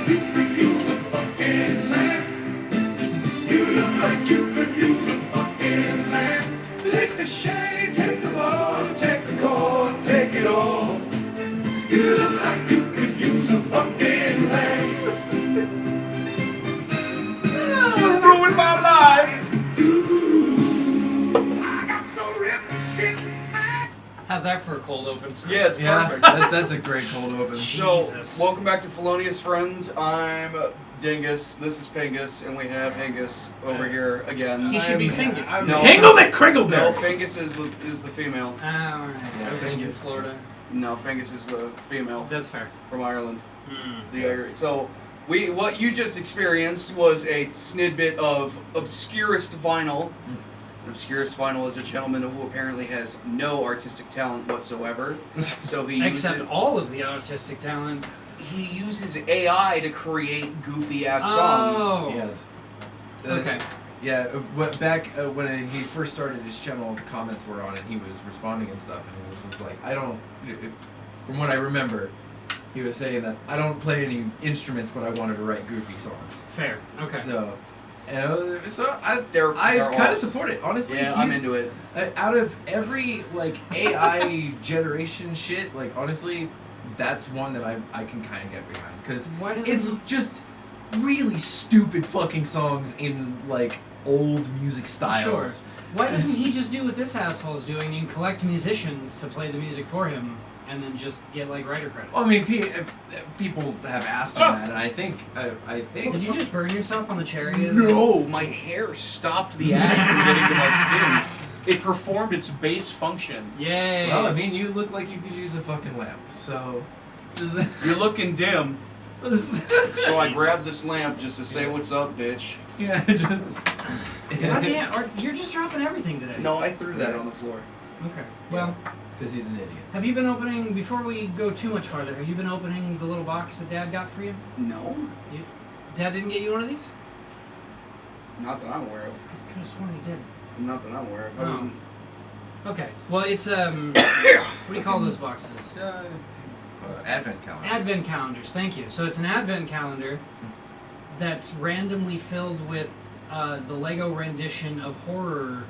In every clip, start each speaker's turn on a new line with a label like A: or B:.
A: you could use a fucking lamp. You look like you could use a fucking lamp. Take the shade, take the ball, take the cord, take it all. You look like you could use a fucking lamp.
B: You ruined my life.
A: I got so ripped shit.
C: How's that for a cold open?
B: Yeah, it's perfect.
D: That's a great cold open.
B: So,
C: Jesus.
B: welcome back to Felonious Friends. I'm Dingus, this is Pingus, and we have Hingus over here again.
C: He should be Fingus.
B: No.
D: Hingleman Kringleberry!
B: No, Fingus is the female.
C: Ah, alright.
D: Yeah,
C: I was thinking
D: Fingus.
C: Florida.
B: No, Fingus is the female
C: That's fair.
B: from Ireland. The
D: Yes.
B: Irish. So, what you just experienced was a snidbit of Obscurest Vinyl. Obscurest Vinyl is a gentleman who apparently has no artistic talent whatsoever. So he
C: Except
B: uses,
C: all of the artistic talent.
B: he uses AI to create goofy ass songs.
C: Oh.
D: Yes.
C: Okay.
D: Yeah, back when he first started his channel, the comments were on it. He was responding and stuff, and it was just like, from what I remember, he was saying that I don't play any instruments, but I wanted to write goofy songs.
C: Fair. Okay.
D: So, I
B: They're
D: kind
B: awesome.
D: of support it, honestly.
B: Yeah, I'm into it.
D: Out of every AI generation shit, honestly, that's one that I can kind of get behind because
C: Why doesn't
D: it's
C: he-
D: just really stupid fucking songs in old music styles.
C: Sure. Why doesn't he just do what this asshole's doing and collect musicians to play the music for him and then just get writer credit?
D: Well, I mean, people have asked him that, and I think
C: Did you just burn yourself on the cherry?
B: No, my hair stopped the ash from getting to my skin.
E: It performed its base function.
C: Yay!
D: Well, I mean, you look like you could use a fucking lamp, so just.
E: You're looking dim.
B: So I grabbed this lamp just to say what's up, bitch.
D: Yeah, just.
C: You're just dropping everything today.
B: No, I threw that on the floor.
C: Okay. Well,
D: Because he's an idiot.
C: have you been opening, before we go too much farther, have you been opening the little box that Dad got for you?
B: No,
C: Dad didn't get you one of these?
B: not that I'm aware of.
C: I could have sworn he did.
B: Not that I'm aware of. I
C: Oh.
B: wasn't.
C: Okay. Well, it's, what do you call those boxes?
D: Advent calendar.
C: Advent calendars, thank you. So it's an advent calendar that's randomly filled with the Lego rendition of horror.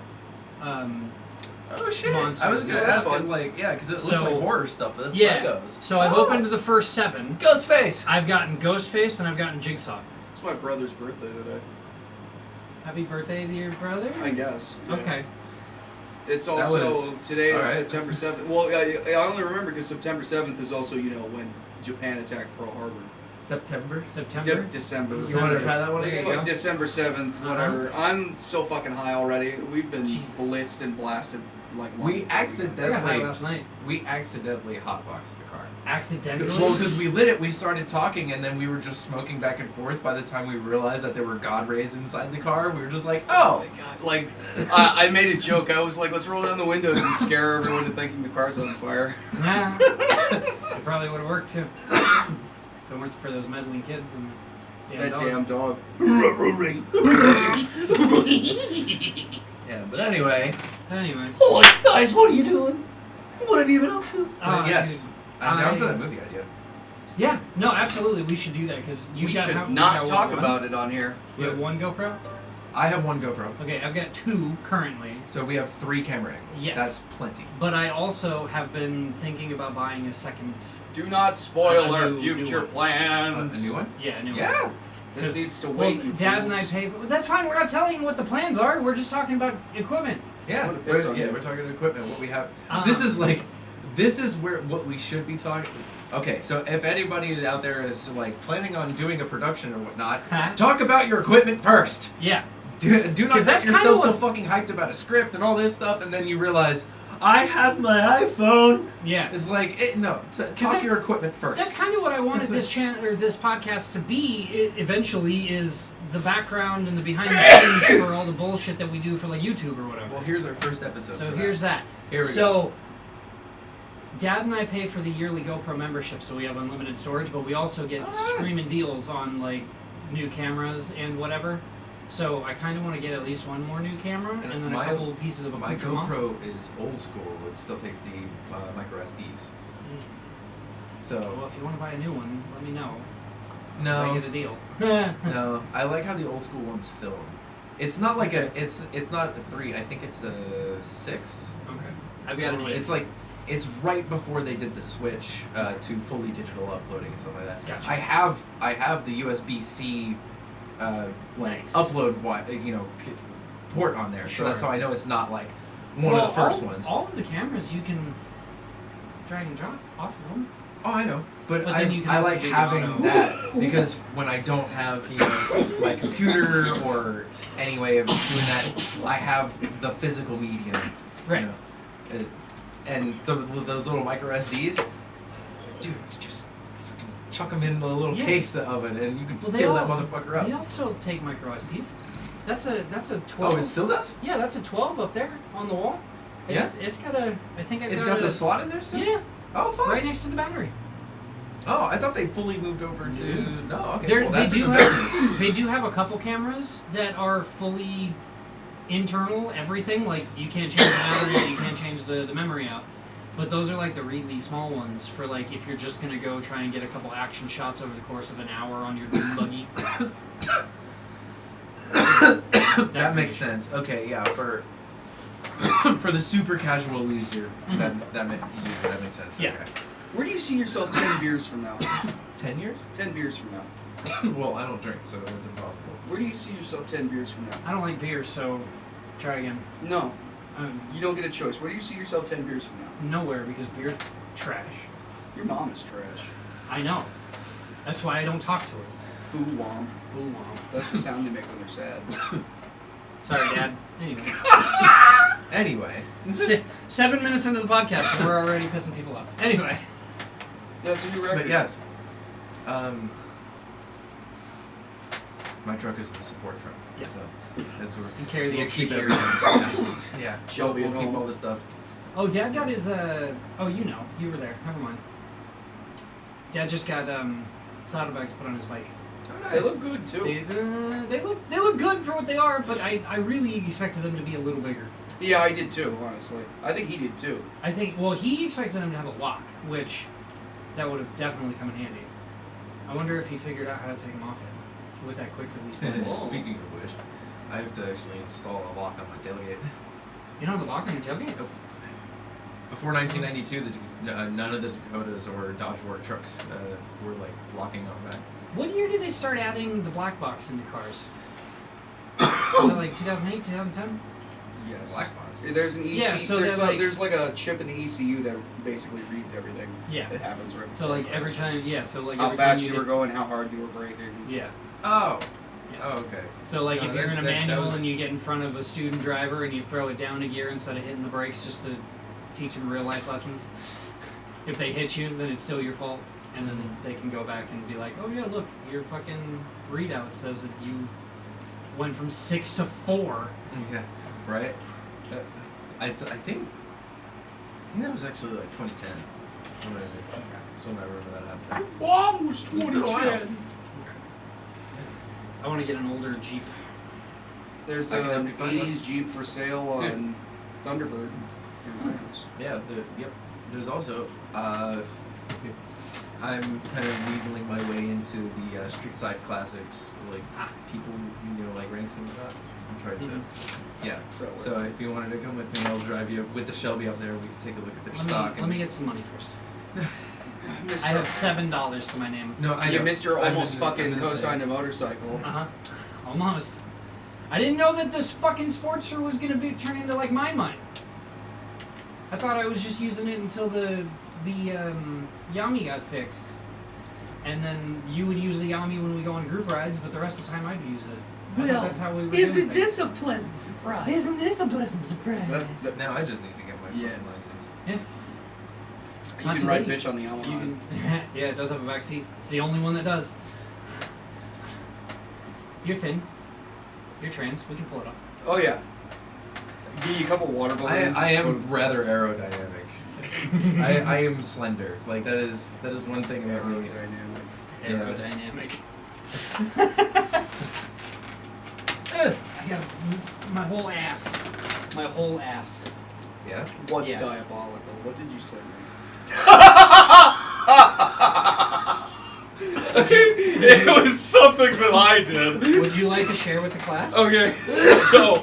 D: Oh shit!
C: Monsters.
D: I was gonna
B: That's
D: ask
B: fun.
D: him because it looks
C: So-
D: like horror stuff, but that's
C: Yeah.
D: Legos.
C: So I've
D: Oh.
C: opened the first 7.
D: Ghostface.
C: I've gotten Ghostface and I've gotten Jigsaw.
B: It's my brother's birthday today.
C: Happy birthday to your brother?
B: I guess. Yeah.
C: Okay.
B: It's
D: That
B: also
D: was-
B: today is
D: alright.
B: September 7th. Well, I only remember because September 7th is also when Japan attacked Pearl Harbor.
D: September.
C: September?
B: December.
D: You want to try that one
C: There you
D: again?
C: go.
B: December 7th, whatever. I'm so fucking high already. We've been
C: Jesus.
B: blitzed and blasted long
D: We
B: before
C: I got high
D: accidentally
C: last night.
D: hotboxed the car.
C: Accidentally?
D: Because we lit it, we started talking, and then we were just smoking back and forth. By the time we realized that there were God rays inside the car, we were just like,
B: Oh
D: oh!
B: my god! I made a joke. I was like, "Let's roll down the windows and scare everyone into thinking the car's on fire."
C: Nah. It probably would have worked too. If it weren't for those meddling kids and
B: That damn dog.
D: Yeah, but anyway,
C: Anyway.
B: Oh, guys, what are you doing? What have you been up to?
D: yes,
C: dude,
D: I'm down for
C: I-
D: that movie idea.
C: Yeah, no, absolutely. We should do that because you
B: We
C: got
B: should
C: how, you
B: not
C: got
B: talk
C: one?
B: about it on here.
C: You have one GoPro?
D: I have one GoPro,
C: Okay, I've got 2 currently,
D: so we have 3 camera angles.
C: Yes.
D: That's plenty.
C: but I also have been thinking about buying a second.
E: Do not spoil
C: A
E: our
C: new
E: future
C: one.
D: A
E: plans.
D: new one?
C: Yeah, a new one.
D: Yeah.
B: This
C: 'Cause-
B: needs to
C: Well,
B: wait. you
C: Dad and I
B: fools.
C: pay. That's fine. We're not telling you what the plans are. We're just talking about equipment.
D: Yeah,
B: What a piss on you.
D: we're talking equipment. What we have.
C: Uh-huh.
D: This is where what we should be talking. Okay, so if anybody out there is planning on doing a production or whatnot,
C: Huh?
D: talk about your equipment first.
C: Yeah.
D: Do not
C: 'Cause
D: get
C: that's kinda
D: yourself so
C: what-
D: fucking hyped about a script and all this stuff, and then you realize I have my iPhone.
C: Yeah.
D: It's like talk
C: that's-
D: your equipment first.
C: That's kind of what I wanted
D: It's a-
C: this channel or this podcast to be. Eventually, is the background and the behind the scenes for all the bullshit that we do for YouTube or whatever.
D: Well, here's our first episode.
C: So
D: for
C: here's that.
D: Here we
C: So, Dad and I pay for the yearly GoPro membership, so we have unlimited storage, but we also get
D: Oh, nice.
C: screaming deals on new cameras and whatever. So I kind of want to get at least one more new camera and then
D: my-
C: a couple pieces of
D: My
C: accoutrement.
D: GoPro is old school. It still takes the micro SDs. So
C: Well, if you want to buy a new one, let me know. 'cause I
D: No.
C: get a deal.
D: No, I like how the old school ones film. It's not like it's not a 3. I think it's a 6.
C: Okay. I've got an 8.
D: It's like it's right before they did the switch to fully digital uploading and stuff like that.
C: Gotcha.
D: I have the USB-C
C: Nice.
D: upload port on there,
C: Sure.
D: so that's how I know it's not like one of the first ones.
C: All of the cameras you can drag and drop off of them.
D: Oh, I know, but
C: But then you can
D: I
C: also
D: like
C: do
D: having
C: auto.
D: that because when I don't have my computer or any way of doing that, I have the physical medium.
C: Right.
D: You know, and those little micro SDs, dude, just fucking chuck them in the little
C: Yeah.
D: case of it, and you can
C: Well, they
D: fill
C: all-
D: that motherfucker up.
C: They also take micro SDs. That's a 12.
D: Oh, it still does?
C: Yeah, that's a 12 up there on the wall. It's got a. I think I've
D: It's
C: got
D: got
C: a,
D: the slot in there still?
C: Yeah,
D: Oh, fuck.
C: right next to the battery.
D: Oh, I thought they fully moved over to. No, okay.
C: They're-
D: Well,
C: they
D: that's
C: do
D: even
C: have
D: better.
C: they do have a couple cameras that are fully internal. Everything like you can't change the battery, out, you can't change the memory out. But those are like the really small ones for like if you're just gonna go try and get a couple action shots over the course of an hour on your dune buggy.
D: That makes sense. Okay, yeah, for the super casual user, that makes sense.
C: Yeah.
D: Okay.
B: Where do you see yourself 10 beers from now?
D: 10 years?
B: 10 beers from now.
D: Well, I don't drink, so it's impossible.
B: Where do you see yourself 10 beers from now?
C: I don't like beer, so try again.
B: No,
C: Um,
B: you don't get a choice. Where do you see yourself 10 beers from now?
C: nowhere because beer's trash.
B: Your mom is trash.
C: I know. That's why I don't talk to her.
B: Boo womp.
C: Boom, wow.
B: That's the sound they make when they're sad.
C: Sorry, Dad. Anyway,
D: Anyway,
C: 7 minutes into the podcast, and we're already pissing people off. Anyway,
B: That's a new record.
D: but yes, my truck is the support truck.
C: Yeah.
D: So that's where
C: you carry the
D: we'll
C: extra
D: keep
C: gear.
D: everything. Yeah.
B: Shelby
D: we'll
B: at
D: keep
B: home.
D: all this stuff.
C: Oh, Dad got his. Oh, you know, you were there. Never mind. Dad just got saddlebags put on his bike.
D: Oh, nice.
B: They look good too.
C: They look good for what they are, but I really expected them to be a little bigger.
B: Yeah, I did too, honestly. I think he did too.
C: I think. Well, he expected them to have a lock, which that would have definitely come in handy. I wonder if he figured out how to take them off yet with that quick release button.
B: Whoa.
D: Speaking of which, I have to actually install a lock on my tailgate.
C: You don't have a lock on your tailgate?
D: Nope. Before 1992, none of the Dakotas or Dodge War trucks were like locking on back.
C: What year did they start adding the black box into cars? Was it like 2008, 2010?
B: Yes.
D: Black box.
B: There's an ECU.
C: Yeah, so
B: there's,
C: they're like-
B: there's like a chip in the ECU that basically reads everything
C: Yeah.
B: that happens right
C: So
B: before
C: like
B: the
C: every
B: crash.
C: time, yeah. So like
B: How
C: every
B: fast
C: time
B: you
C: you
B: were going, how hard you were braking.
C: Yeah.
D: Oh.
C: Yeah.
D: Oh, okay.
C: So like
D: No,
C: if you're in a
D: that
C: manual
D: was-
C: and you get in front of a student driver and you throw it down a gear instead of hitting the brakes just to teach them real life lessons. If they hit you, then it's still your fault, and then they can go back and be like, "Oh yeah, look, your fucking readout says that you went from 6 to 4."
D: Yeah. Right. I think that was actually like 2010. That's when I remember that happening.
E: Mom was
D: It's been a while.
E: 2010.
C: I want to get an older Jeep.
B: There's
D: I think that'd
B: an
D: be fun.
B: 80s Jeep for sale on Thunderbird in my house.
D: Yeah. Yep. There's also I'm kind of weaseling my way into the street side classics, like people like ranks and whatnot. I'm trying to. Yeah. So if you wanted to come with me, I'll drive you with the Shelby up there. We can take a look at their stock.
C: Let me get some money first.
B: Mr.
C: I have $7 to my name.
D: No, I
B: You
D: know.
B: missed your
D: I'm
B: almost
D: just-
B: fucking
D: I'm gonna say-
B: co-signed a motorcycle.
C: Uh huh. Almost. I didn't know that this fucking Sportster was gonna be turned into like mine. I thought I was just using it until the Yami got fixed, and then you would use the Yami when we go on group rides, but the rest of the time I'd use it. I thought that's how we were doing
F: Isn't
C: things.
F: this a pleasant surprise?
C: Isn't this a pleasant surprise?
B: That-
D: Now I just need to get my
B: Yeah.
D: fucking license.
C: Yeah.
B: You
C: not
B: can
C: too
B: ride
C: big.
B: bitch on the Yamaha.
C: You can, yeah, it does have a back seat. It's the only one that does. You're thin. You're trans. We can pull it off.
B: Oh yeah. Give you a couple water balloons.
D: I am rather aerodynamic. I am slender. Like that is one thing about me.
B: Aerodynamic.
C: Aerodynamic. I got my whole ass. My whole ass.
D: Yeah.
B: What's
C: Yeah.
B: diabolical? What did you say?
E: It was something that I did.
C: Would you like to share with the class?
B: Okay.
E: So,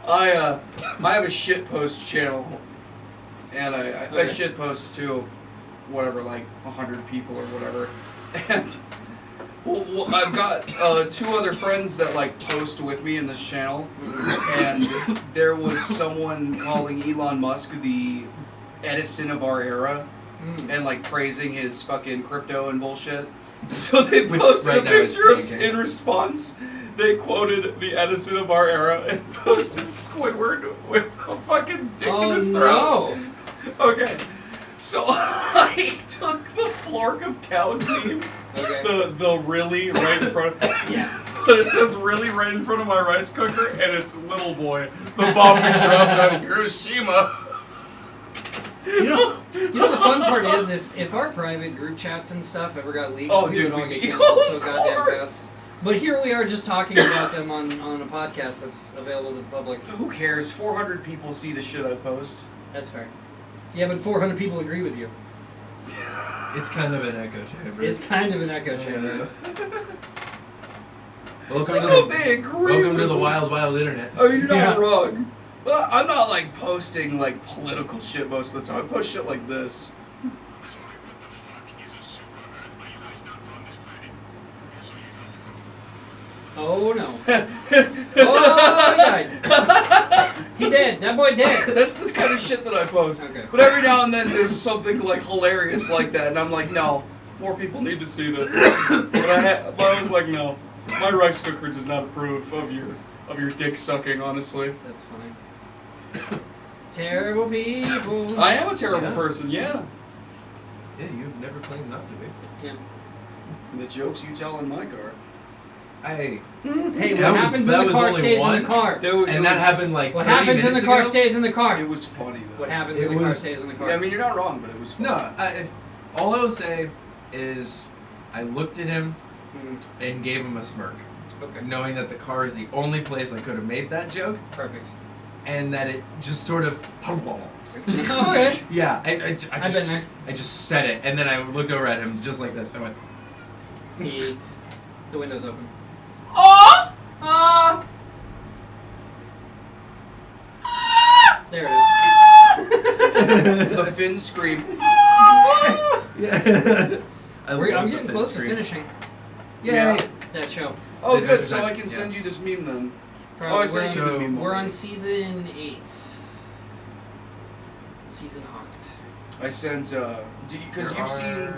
B: I have a shitpost channel, and I
C: Okay.
B: shitpost to whatever, like 100 people or whatever, and well, I've got 2 other friends that like post with me in this channel, and there was someone calling Elon Musk the Edison of our era, and like praising his fucking crypto and bullshit. So they
D: Which
B: posted
D: right
B: a
D: now is
B: picture of
D: tanking.
B: in response. They quoted the Edison of our era and posted Squidward with a fucking dick in his throat.
C: no!
B: Okay, so I took the Flork of Cows meme,
C: Okay.
E: the really right in front.
C: Yeah.
E: But it says really right in front of my rice cooker, and it's Little Boy, the bomb we dropped on Hiroshima.
C: You know the fun part is if our private group chats and stuff ever got leaked,
B: Oh,
C: we
B: dude,
C: would all
B: we-
C: get canceled so
B: of
C: goddamn
B: course.
C: fast. But here we are just talking about them on a podcast that's available to the public.
B: Who cares? 400 people see the shit I post.
C: That's fair. Yeah, but 400 people agree with you.
D: It's kind of an echo chamber.
C: It's kind of an echo chamber.
D: Welcome
B: I
D: to
B: hope
D: the,
B: they agree.
D: welcome
B: with
D: to the
B: me.
D: wild, wild internet.
B: Oh, you're not
C: Yeah.
B: wrong. Well, I'm not like posting like political shit most of the time. I post shit like this.
C: Oh no. Oh, he died. He dead. That boy dead.
B: That's the kind of shit that I post.
C: Okay.
B: But every now and then there's something like hilarious like that, and I'm like, no, more people need to see this. But I was like, no, my rice cooker does not approve of your dick sucking. Honestly,
C: That's funny. Terrible people.
B: I am a terrible
D: Yeah.
B: person. Yeah.
D: Yeah, you've never claimed not to be.
C: Yeah.
B: The jokes you tell in my car.
D: Hey,
C: Hey,
D: That
C: what
D: was-
C: happens
D: that
C: in the
D: was
C: car
D: only
C: stays in
D: one?
C: the car.
D: and that happened like
C: What
D: 30
C: happens in the
D: minutes
C: car
D: ago?
C: stays in the car.
B: It was funny though.
C: What happens
D: It
C: in the car
D: was-
C: stays in the car.
B: Yeah, I mean, you're not wrong, but it was funny.
D: No, all I will say is I looked at him
C: Mm,
D: and gave him a smirk,
C: okay.
D: knowing that the car is the only place I could have made that joke,
C: Perfect.
D: and that it just sort of.
C: Okay.
D: Yeah, I
C: I've
D: just said it, and then I looked over at him just like this. I went,
C: The window's open.
B: Oh!
C: There it is.
B: The Finn scream.
D: yeah.
C: I'm getting close to finishing
D: Yeah.
C: that show.
B: Oh,
D: The
B: good.
D: Adventure
B: So I
D: Time,
B: can send you this meme then.
C: Probably
B: Oh, I sent you the
D: So-
B: meme.
C: we're on
B: already.
C: season 8. Season 8.
B: I sent because you've seen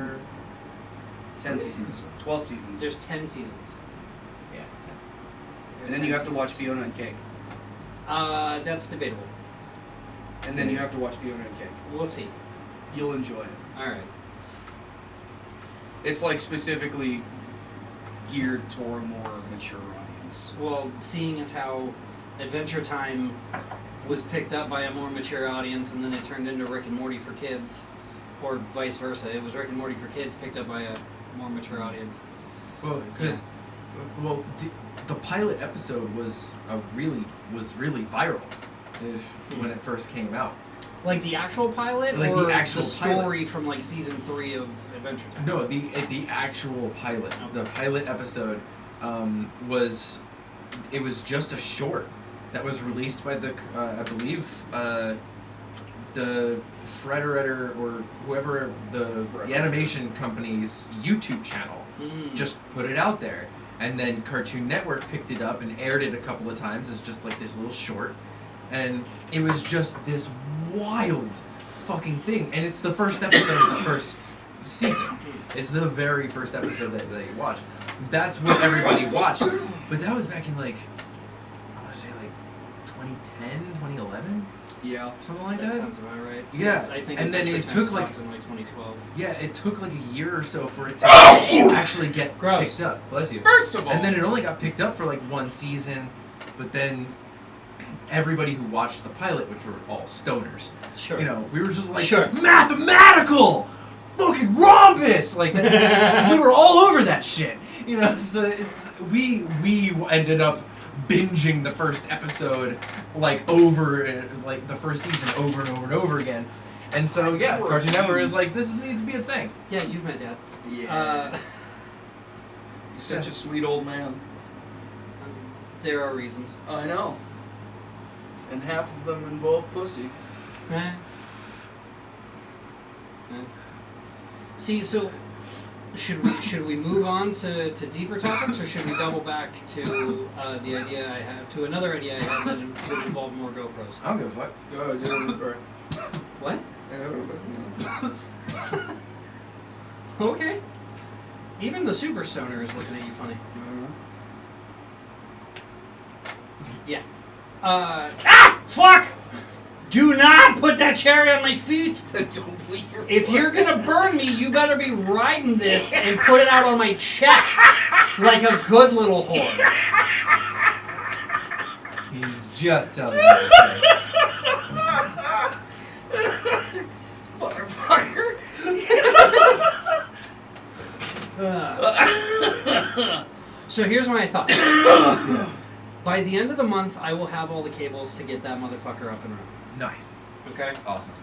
B: 10 seasons, 12 seasons,
C: There's 10 seasons.
D: Yeah.
B: and then you have to watch Fiona and Cake,
C: That's debatable.
B: and then you have to watch Fiona and Cake.
C: We'll see.
B: You'll enjoy it.
C: Alright.
B: It's like specifically geared toward a more mature audience.
C: Well, seeing as how Adventure Time was picked up by a more mature audience and then it turned into Rick and Morty for kids, or vice versa. It was Rick and Morty for kids picked up by a more mature audience.
D: Well, because the pilot episode was really viral when it first came out.
C: Like the actual pilot,
D: Like
C: or
D: the actual
C: story from like season 3 of Adventure Time?
D: No, the actual pilot. The pilot episode was just a short that was released by the I believe the Frederator or whoever the animation company's YouTube channel
C: Mm.
D: just put it out there, and then Cartoon Network picked it up and aired it a couple of times as just like this little short, and it was just this wild fucking thing, and it's the first episode of the first season. It's the very first episode that you watch. That's what everybody watched, but that was back in like I want to say like 2010, 2011,
B: Yeah.
D: something like
C: That
D: that.
C: sounds about right.
D: Yeah,
C: 'Cause I think
D: and then
C: Adventure
D: it
C: Time
D: took, like-
C: stopped in like 2012.
D: Yeah, it took like a year or so for it to actually get
C: Gross.
D: picked up. Bless you.
B: First of all,
D: And then it only got picked up for like one season, but then everybody who watched the pilot, which were all stoners,
C: Sure.
D: you know, we were just like,
C: Sure.
D: mathematical! Fucking rhombus! Like, we were all over that shit. You know, so we ended up binging the first episode, like, over, like, the first season over and over and over again. And so yeah,
B: You were
D: Cartoon Network is
B: abused.
D: like, this needs to be a thing.
C: Yeah, you've met Dad.
B: Yeah. He's such a sweet old man.
C: There are reasons.
B: I know. And half of them involve pussy.
C: Eh. See, so should we move on to deeper topics, or should we double back to the idea I have to another idea I have that would involve more GoPros?
D: I don't give a fuck.
B: Go ahead,
C: What? Okay. Even the super stoner is looking at you funny. Yeah. Fuck! Do not put that cherry on my feet!
B: Don't put your
C: If you're gonna burn me, you better be riding this and put it out on my chest like a good little whore.
D: He's just telling you the
B: motherfucker.
C: So here's my thought. By the end of the month, I will have all the cables to get that motherfucker up and running.
D: Nice.
C: Okay?
D: Awesome.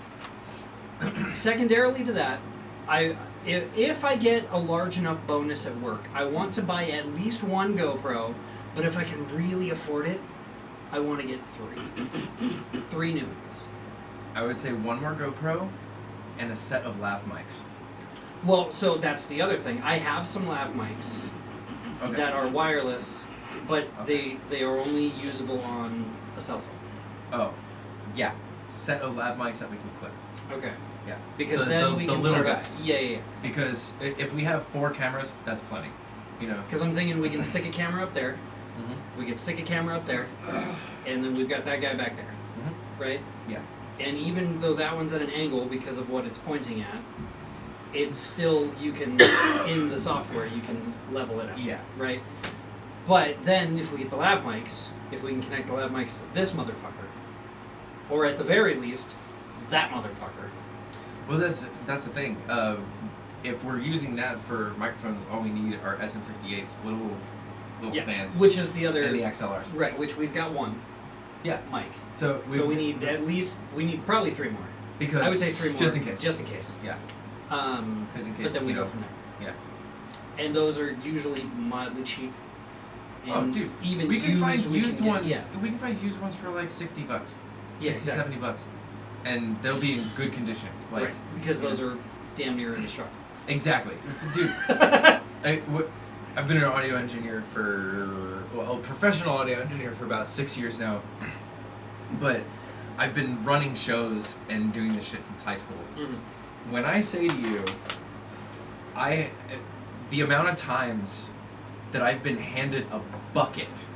C: Secondarily to that, if I get a large enough bonus at work, I want to buy at least one GoPro, but if I can really afford it, I want to get 3. 3 new ones.
D: I would say one more GoPro and a set of lav mics.
C: Well, so that's the other thing. I have some lav mics that are wireless, but they are only usable on a cell phone.
D: Oh, yeah. Set of lav mics that we can clip.
C: Okay.
D: Yeah.
C: Because
D: The-
C: then
D: the-
C: we
D: the
C: can
D: little
C: start.
D: guys.
C: Yeah.
D: Because if we have 4 cameras, that's plenty. You know.
C: Because I'm thinking we can stick a camera up there.
D: Mm-hmm.
C: We can stick a camera up there, and then we've got that guy back there,
D: Mm-hmm.
C: right?
D: Yeah.
C: And even though that one's at an angle because of what it's pointing at, it's still, you can, in the software, you can level it out.
D: Yeah.
C: Right? But then, if we get the lav mics, if we can connect the lav mics to this motherfucker, or at the very least, that motherfucker.
D: Well, that's the thing. If we're using that for microphones, all we need are SM58s, little stands,
C: Which is the other...
D: and the XLRs.
C: Right, which we've got one
D: Yeah.
C: mic.
D: So
C: So we need probably 3 more.
D: because
C: I would say 3 more.
D: just in case.
C: Just in case.
D: Yeah.
C: Because
D: in
C: But
D: case,
C: then we
D: you
C: go
D: know.
C: from there.
D: Yeah.
C: And those are usually mildly cheap.
D: Oh,
C: And
D: dude,
C: even
D: we can find
C: we
D: used
C: can get-
D: ones.
C: Yeah.
D: We can find used ones for like $60, 60,
C: Yeah, exactly.
D: $70, and they'll be in good condition. Like,
C: Right. Because those are damn near indestructible.
D: Exactly, dude. I've been an audio engineer a professional audio engineer for about 6 years now. But I've been running shows and doing this shit since high school.
C: Mm-hmm.
D: When I say to you, the amount of times that I've been handed a bucket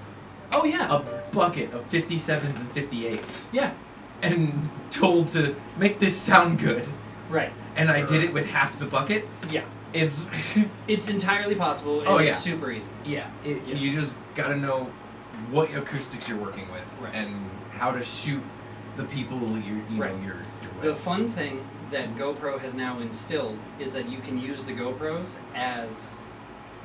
C: Oh yeah.
D: of 57s and 58s
C: Yeah.
D: and told to make this sound good,
C: Right.
D: and I did it with half the bucket,
C: Yeah.
D: it's
C: It's entirely possible. And
D: Oh,
C: it's
D: yeah.
C: super easy.
D: yeah,
C: Yeah.
D: you just gotta know what acoustics you're working with
C: Right.
D: and how to shoot the people
C: Right.
D: you're
C: The
D: with.
C: fun thing that GoPro has now instilled is that you can use the GoPros as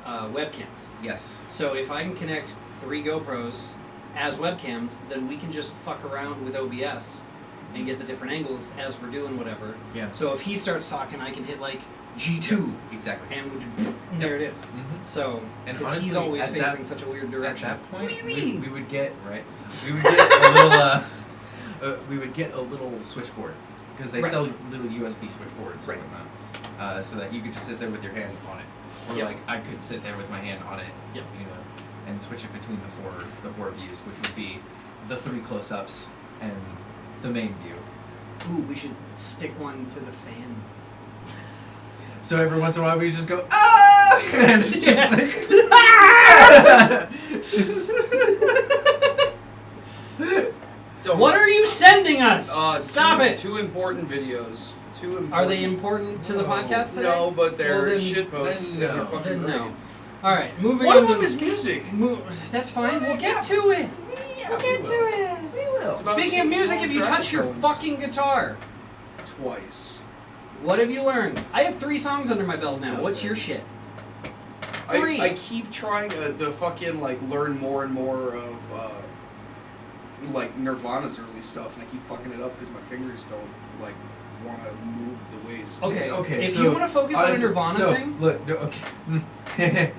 C: webcams.
D: Yes.
C: So if I can connect 3 GoPros as webcams, then we can just fuck around with OBS and get the different angles as we're doing whatever.
D: Yeah.
C: So if he starts talking, I can hit like G2,
D: Exactly.
C: and there it is.
D: Mhm.
C: So,
D: And
C: because he's
D: honestly,
C: always
D: at
C: facing
D: that-
C: such a weird
D: At
C: direction.
D: that point,
B: What do you mean?
D: We would get We would get a little. We would get a little switchboard because they
C: Right.
D: sell little USB switchboards
C: Right.
D: and whatnot, so that you could just sit there with your hand on it, or
C: Yep.
D: like I could sit there with my hand on it,
C: Yep.
D: you know, and switch it between the four views, which would be the 3 close-ups and the main view.
C: Ooh, we should stick one to the fan.
D: So every once in a while we just go ah, and it's just like,
C: What are you sending us? Stop it!
B: Two important videos. Two important.
C: Are they important to the podcast today?
B: No, but they're
C: Well, then-
B: shit posts and
D: then
B: they're
D: no.
B: fucking
C: Then
B: great.
C: no. Alright, moving
B: One
C: on
B: of them
C: to...
B: is music.
C: That's fine, we'll get to it! We'll get to it!
D: We will.
B: It's about
C: Speaking of music, if you touch your
B: microphones.
C: fucking guitar,
B: Twice.
C: what have you learned? I have 3 songs under my belt now. What's your shit? 3.
B: I keep trying to fucking like learn more and more of like Nirvana's early stuff, and I keep fucking it up because my fingers don't like want to move the ways.
C: Okay.
D: Okay,
C: If
D: so,
C: you want to focus on a
D: honestly,
C: Nirvana
D: so,
C: thing,
D: Look, no, okay.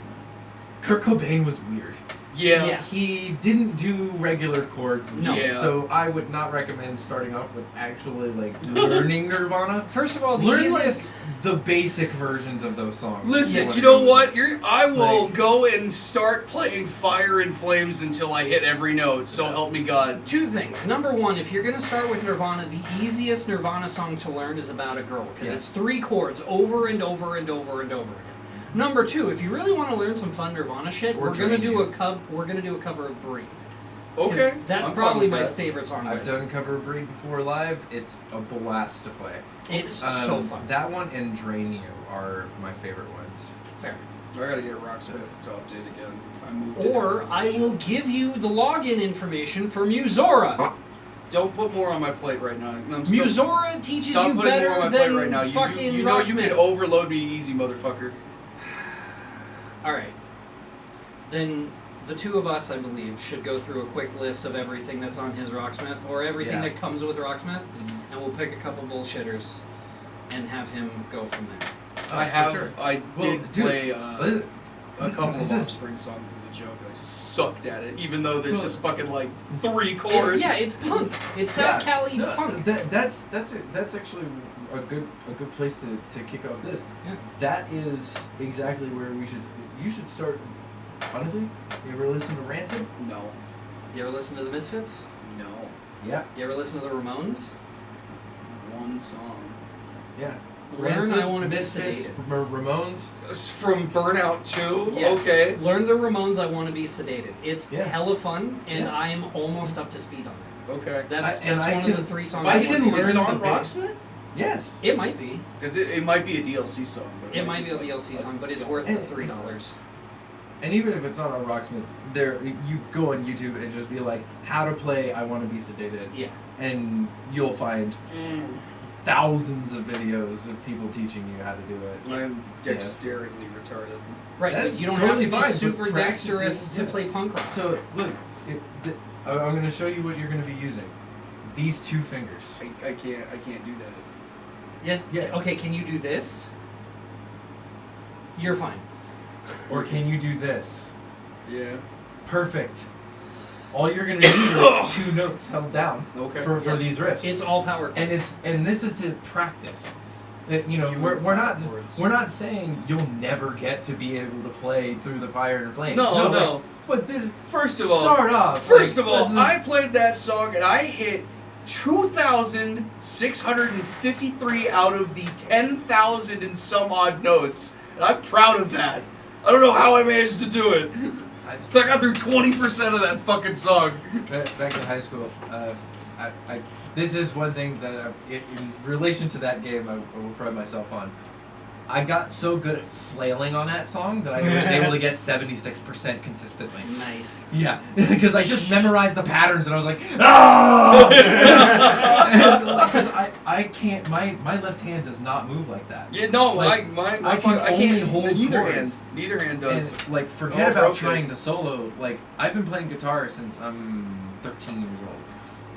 D: Kurt Cobain was weird.
C: Yeah.
D: He didn't do regular chords. And
C: No.
D: shit,
B: Yeah.
D: So I would not recommend starting off with actually like learning Nirvana.
C: first of all, the
D: Learn like
C: easiest.
D: the basic versions of those songs.
B: Listen,
C: Yes.
B: you know what? I will
D: Like-
B: go and start playing Fire and Flames until I hit every note. So help me God.
C: Two things. Number one, if you're going to start with Nirvana, the easiest Nirvana song to learn is About a Girl, because it's
D: Yes.
C: 3 chords over and over and over and over again. Number two, if you really want to learn some fun Nirvana shit,
D: Or
C: we're gonna
D: Drain
C: do
D: You.
C: a cover of Breed. 'Cause
B: Okay.
C: that's
B: I'm
C: probably
B: fine
C: my
B: with that.
C: favorite song.
D: I've
C: by
D: done cover of Breed before live. It's a blast to play.
C: It's so fun.
D: That one and Drain You are my favorite ones.
C: Fair.
B: I gotta get Rocksmith to update again. I moved it.
C: Or I will give you the login information for Musora.
B: Don't put more on my plate right now. I'm still-
C: Musora teaches
B: Stop
C: you
B: putting
C: better
B: more on my plate
C: than
B: right now.
C: fucking
B: You know you
C: Rocksmith.
B: can overload me easy, motherfucker.
C: All right. Then the two of us, I believe, should go through a quick list of everything that's on his Rocksmith, or everything
D: Yeah.
C: that comes with Rocksmith, and we'll pick a couple bullshitters and have him go from there.
B: I
D: for
B: have.
D: sure.
B: I
D: Well,
B: did
D: dude,
B: play
D: Let-
B: a couple of
D: this is-
B: Offspring songs as a joke. I sucked at it, even though there's
D: Well,
B: just fucking like 3 chords.
C: Yeah, it's punk. It's South Cali
D: no,
C: punk.
D: That's actually a good place to kick off this.
C: Yeah.
D: That is exactly where you should start. Honestly, you ever listen to Rancid?
B: No.
C: You ever listen to the Misfits?
B: No.
D: Yeah.
C: You ever listen to the Ramones?
B: One song.
D: Yeah.
C: Learn I Wanna Be
D: Misfits,
C: Sedated.
D: Ramones.
B: It's from Burnout 2?
C: Yes.
B: Okay.
C: Learn the Ramones, I Want to Be Sedated. It's
D: Yeah.
C: hella fun, and
D: Yeah.
C: I am almost up to speed on it.
B: Okay.
C: That's
D: I
C: one
D: can-
C: of the 3 songs.
D: I can
B: Is it
D: learn
B: on
D: the band.
B: Rocksmith?
D: Yes.
C: It might be.
B: Because it might be a DLC song. But
C: It might be a DLC song, but it's worth the $3.
D: And even if it's not on Rocksmith, there you go on YouTube and just be like, how to play I Want to Be Sedated,
C: Yeah.
D: and you'll find thousands of videos of people teaching you how to do it.
B: I'm dexterity retarded.
C: Right,
D: That's
C: but you don't
D: totally
C: have to
D: fine,
C: be
D: but
C: super
D: practicing-
C: dexterous to
D: yeah.
C: play punk rock.
D: So look, I'm going to show you what you're going to be using. These 2 fingers.
B: I can't do that.
C: Yes.
D: Yeah.
C: Okay, can you do this? You're fine.
D: Or can you do this?
B: Yeah.
D: Perfect. All you're going to need are 2 notes held down
B: Okay.
D: for
C: Yeah.
D: these riffs.
C: It's all power chords.
D: and this is to practice. You know,
B: You
D: we're not
B: backwards.
D: we're not saying you'll never get to be able to play Through the Fire and Flames.
B: No, no.
D: like, but this
B: First of all,
D: start off.
B: First
D: like,
B: of all,
D: let's-
B: I played that song and I hit 2,653 out of the 10,000 and some odd notes. And I'm proud of that. I don't know how I managed to do it. I got through 20% of that fucking song.
D: back in high school, I this is one thing that in relation to that game I will pride myself on. I got so good at flailing on that song that I was able to get 76% consistently.
C: Nice.
D: Yeah, because I just memorized the patterns and I was like, ah! Because I can't, my left hand does not move like that.
B: Yeah, no,
D: Like,
B: my
D: I can
B: I
D: only
B: can't
D: hold
B: neither
D: chords.
B: hand. Neither hand does.
D: And like, forget
B: Oh,
D: about
B: broke it.
D: trying to solo. Like, I've been playing guitar since I'm 13 years old,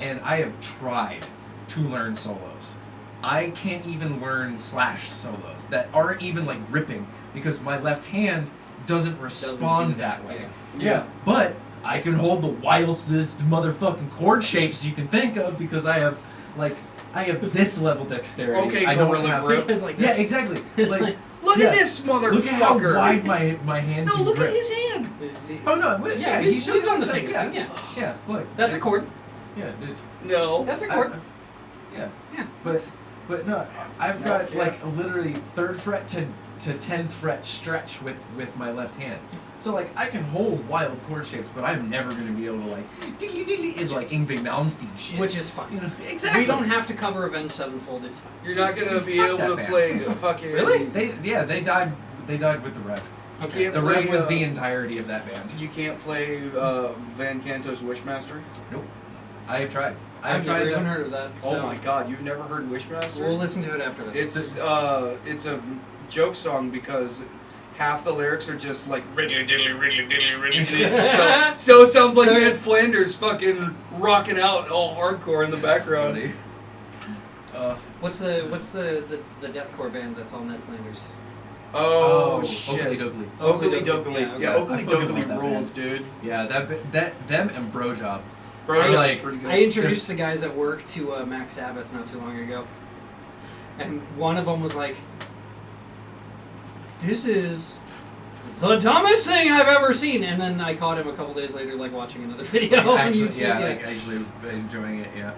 D: and I have tried to learn solos. I can't even learn slash solos that aren't even like ripping because my left hand doesn't respond that way.
B: Yeah.
D: But I can hold the wildest motherfucking chord shapes you can think of because I have this level dexterity.
B: Okay,
D: I don't
B: Gorilla
D: have.
B: Grip.
C: It's like
D: Yeah,
C: this.
D: exactly.
C: It's
D: Like,
C: like-
B: Look
D: yeah.
B: at this motherfucker.
D: Look at how wide my hand
B: No,
D: can
B: look
D: grip.
B: at his hand.
D: Oh no!
C: Yeah,
D: he
C: we've
D: showed
C: done the
D: us
C: finger
D: that,
C: thing, yeah.
D: Yeah, look.
C: That's a chord.
D: Yeah, dude.
B: No.
C: That's a chord.
D: Yeah,
C: Yeah.
D: but no, I've
B: No,
D: got
B: yeah.
D: like a literally 3rd fret to 10th fret stretch with my left hand. So like I can hold wild chord shapes, but I'm never gonna be able to like diddly diddly it's like Yngwie Malmsteen shit.
C: Which is fine.
D: you know exactly.
C: We don't have to cover Avenged Sevenfold. It's fine.
B: You're not gonna be
D: Fuck
B: able
D: that
B: to
D: band.
B: play a fucking.
C: Really?
D: They died with the Rev.
B: You can't
D: The
B: play,
D: Rev was the entirety of that band.
B: You can't play Van Canto's Wishmaster.
D: Nope. I have tried. I
C: I've
D: have tried
C: never even
D: that.
C: heard of that.
B: Oh
C: so
B: my God! You've never heard Wishmaster?
C: We'll listen to it after this.
B: It's a joke song because half the lyrics are just like riddly diddly riddly diddly riddly diddly. So it sounds like Ned Flanders fucking rocking out all hardcore in the background.
D: Funny.
C: What's the deathcore band that's all Ned Flanders?
B: Oh, shit.
D: Oakley Doakley.
B: Oakley
C: Doakley.
B: Doakley.
C: Yeah, okay.
B: Yeah, Oakley
D: I fucking
B: Doakley
D: love that
B: rules, dude.
D: Yeah, them and Bro Job.
B: Bro,
C: I
B: Job's
D: like-
B: pretty good.
C: I introduced the guys at work to Max Sabbath not too long ago, and one of them was like, "This is the dumbest thing I've ever seen," and then I caught him a couple days later, like watching another video on
D: Actually,
C: YouTube.
D: yeah, like actually enjoying it. Yeah,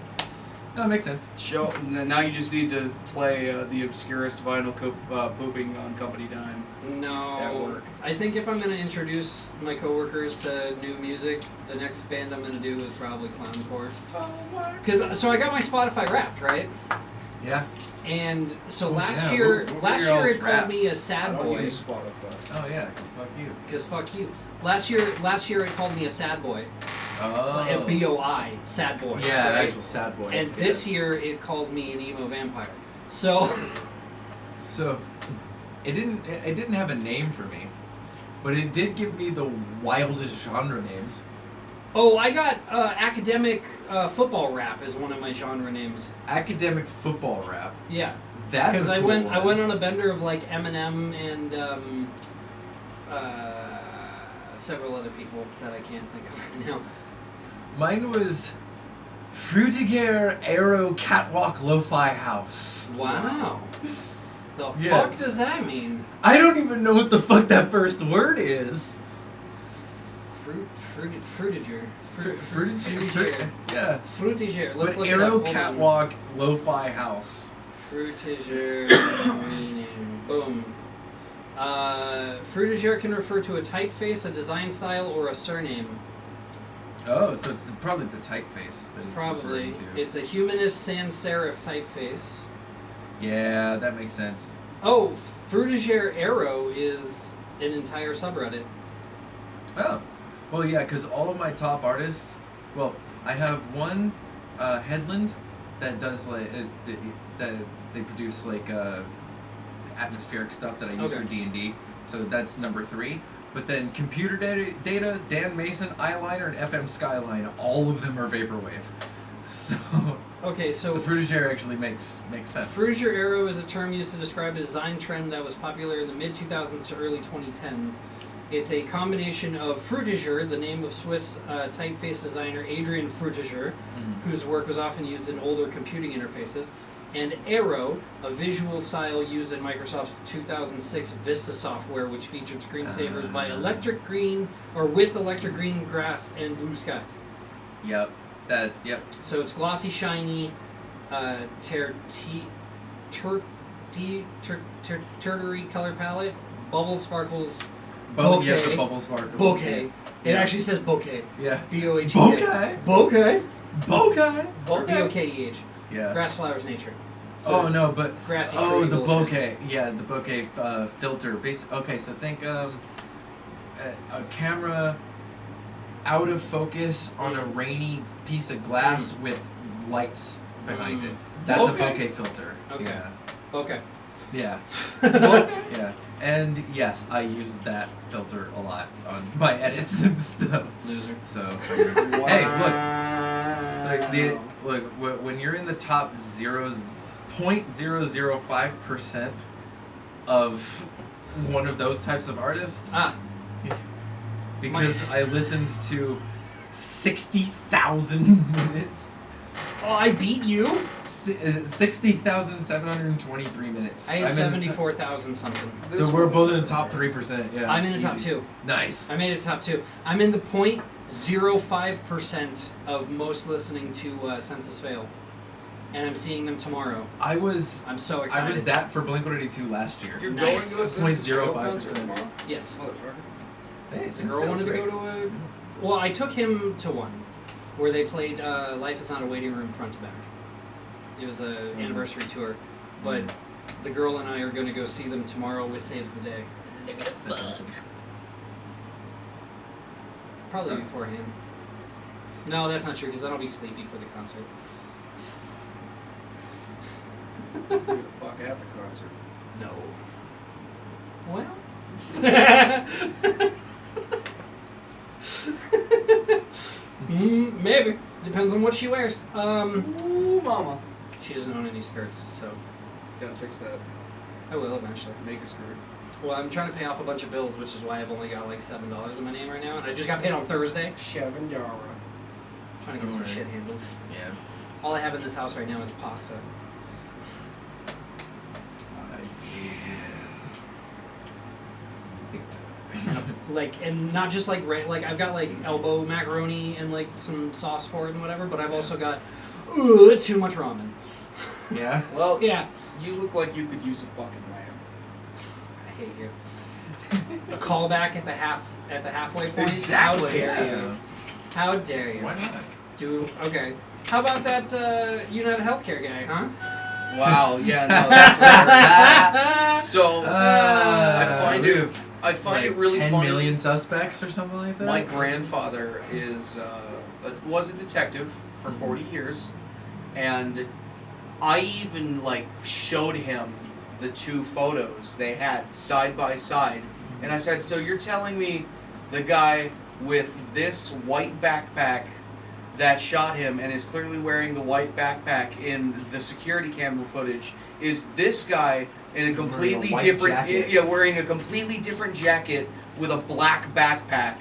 D: no, it makes sense.
B: Show. Now you just need to play the obscurest vinyl pooping on company dime.
C: No,
B: At work.
C: I think if I'm going to introduce my coworkers to new music, the next band I'm going to do is probably Clowncore. So I got my Spotify Wrapped, right?
D: Yeah.
C: And so
D: Oh,
C: last
D: yeah.
C: year,
D: What were
C: last
D: your
C: year
D: all's
C: it called me a
D: raps?
C: sad
B: I don't
C: boy.
B: use Spotify.
D: Oh yeah, cause fuck you.
C: Because fuck you. Last year it called me a sad boy.
D: Oh.
C: A B-O-I, sad boy.
D: Yeah,
C: right?
D: actual sad boy.
C: And this year it called me an emo vampire. So
D: So, it didn't have a name for me, but it did give me the wildest genre names.
C: oh, I got academic football rap is one of my genre names.
D: Academic football rap.
C: Yeah.
D: That's
C: Because
D: a
C: I
D: cool
C: went
D: one.
C: on a bender of like Eminem and several other people that I can't think of right now.
D: Mine was Frutiger Aero Catwalk Lo-Fi House.
C: Wow. The fuck
D: Yes.
C: does that mean?
D: I don't even know what the fuck that first word is.
C: Frutiger.
D: Frutiger. Yeah.
C: Frutiger. Let's
D: But
C: look
D: Aero
C: it up. Hold on.
D: Catwalk Lo-Fi House.
C: Frutiger meaning. Boom. Frutiger can refer to a typeface, a design style, or a surname.
D: Oh, so it's probably the typeface that it's
C: Probably.
D: referring to.
C: It's a humanist sans serif typeface.
D: Yeah, that makes sense.
C: Oh, Frutiger Arrow is an entire subreddit.
D: Oh, well, yeah, because all of my top artists. Well, I have one Headland that does like that they produce like atmospheric stuff that I use
C: Okay.
D: for D&D. So that's number 3. But then Computer Data, Dan Mason, Eyeliner, and FM Skyline, all of them are vaporwave. So
C: Okay, so
D: the Frutiger actually makes sense.
C: Frutiger Arrow is a term used to describe a design trend that was popular in the mid-2000s to early 2010s. It's a combination of Frutiger, the name of Swiss typeface designer Adrian Frutiger, whose work was often used in older computing interfaces, and Arrow, a visual style used in Microsoft's 2006 Vista software, which featured screensavers by with electric green grass and blue skies.
D: Yep. Yep.
C: So it's glossy, shiny, tertiary color palette, bubble sparkles,
D: Bubble, yeah,
C: Bokeh.
D: the bubble sparkles.
C: bokeh. It
D: Yeah.
C: actually says bokeh.
D: Yeah.
C: B-O-H-E-K.
D: Bokeh.
C: Bokeh.
D: Bokeh.
C: Or B-O-K-E-H.
D: Yeah.
C: Grass, flowers, nature. So
D: Oh
C: it's
D: no, but
C: grassy
D: oh,
C: tree
D: the
C: bullshit.
D: bokeh. Yeah, the bokeh filter. Okay, so think a camera out of focus on a rainy piece of glass with lights behind it. That's a
C: Bokeh.
D: bokeh filter.
C: Okay.
D: Yeah.
C: Okay.
D: Yeah. Yeah. And yes, I use that filter a lot on my edits and stuff.
C: Loser.
D: So
B: Wow.
D: hey, look, when you're in the top 0.005% of one of those types of artists, because I listened to 60,000 minutes.
C: Oh, I beat you?
D: 60,723 minutes.
C: I had 74,000 something.
D: So we're both in the top 3%. Yeah.
C: I'm in the top
D: easy.
C: 2.
D: Nice.
C: I made it top 2. I'm in the 0.05% of most listening to Census Fail. And I'm seeing them tomorrow.
D: I'm so excited. I was that for Blink-182 last year.
B: You're
C: Nice.
B: going to a Census Fail
D: 0.05%.
B: concert tomorrow?
C: Yes.
B: Motherfucker.
D: Hey,
B: The girl wanted to go to a...
C: Well, I took him to one where they played Life is Not a Waiting Room front to back. It was an anniversary tour. But the girl and I are going to go see them tomorrow with Saves the Day. They're going to fuck.
D: Awesome.
C: Probably beforehand. No, that's not true because then I'll be sleepy for the concert.
B: Who the fuck at the concert?
C: No. Well. Maybe. Depends on what she wears.
B: Ooh, mama.
C: She doesn't own any skirts, so
B: Gotta fix that.
C: I will eventually.
B: Make a skirt.
C: Well, I'm trying to pay off a bunch of bills, which is why I've only got like $7 in my name right now, and I just got paid on Thursday.
B: $7.
C: Trying to get some
D: Alright.
C: shit handled.
D: Yeah.
C: All I have in this house right now is pasta. Like, and not just like like I've got like elbow macaroni and like some sauce for it and whatever, but I've also got too much ramen.
D: Yeah.
B: Well,
C: Yeah,
B: you look like you could use a fucking lamb.
C: I hate you. A callback at the halfway point.
B: Exactly.
C: How dare
D: Yeah.
C: you? How dare you?
D: Why not?
C: Okay. How about that United Healthcare guy, huh?
B: Wow, yeah, no, that's hilarious. So, I find
D: like
B: it really
D: 10
B: funny.
D: million suspects or something like that.
B: My grandfather was a detective for 40 years, and I even like showed him the two photos they had side by side, and I said, "So you're telling me the guy with this white backpack that shot him and is clearly wearing the white backpack in the security camera footage is this guy in a completely
D: white
B: different
D: jacket.
B: wearing a completely different jacket with a black backpack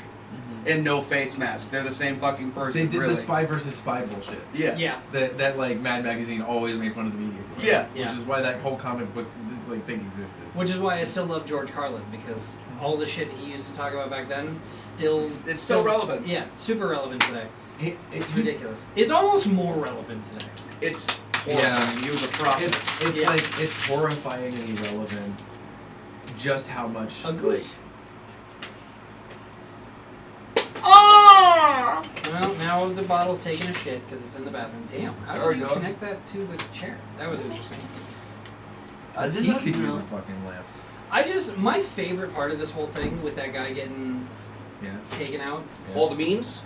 B: and no face mask. They're the same fucking person."
D: They did
B: really.
D: the spy versus spy bullshit.
B: Yeah.
C: Yeah.
D: That like Mad Magazine always made fun of the media for.
B: Yeah.
C: Yeah.
D: Which is why that whole comic book like thing existed.
C: Which is why I still love George Carlin, because all the shit he used to talk about back then
B: It's still relevant.
C: Yeah, super relevant today.
D: It's
C: It's ridiculous. It's almost more relevant today.
B: It's
D: Yeah.
B: horrifying. He was a prophet.
D: It's
C: Yeah.
D: like it's horrifyingly relevant. Just how much
C: A goose.
B: Ah!
C: Well, now the bottle's taking a shit because it's in the bathroom. Damn, how
B: Sorry,
C: did you
B: dog.
C: connect that to the chair? That was interesting.
D: he could use a fucking lamp.
C: My favorite part of this whole thing with that guy getting
D: Yeah.
C: taken out,
B: All the memes?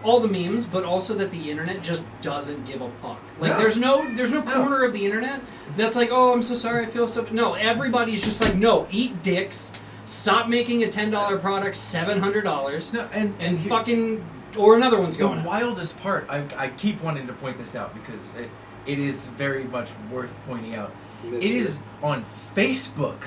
C: all the memes, but also that the internet just doesn't give a fuck. Like
D: No.
C: there's no corner of the internet that's like, oh, I'm so sorry, I feel so. No, everybody's just like, no, eat dicks. Stop making a $10 product $700.
D: No, and here-
C: fucking or another one's
D: the
C: going up.
D: wildest part, I keep wanting to point this out because it is very much worth pointing out. It is on Facebook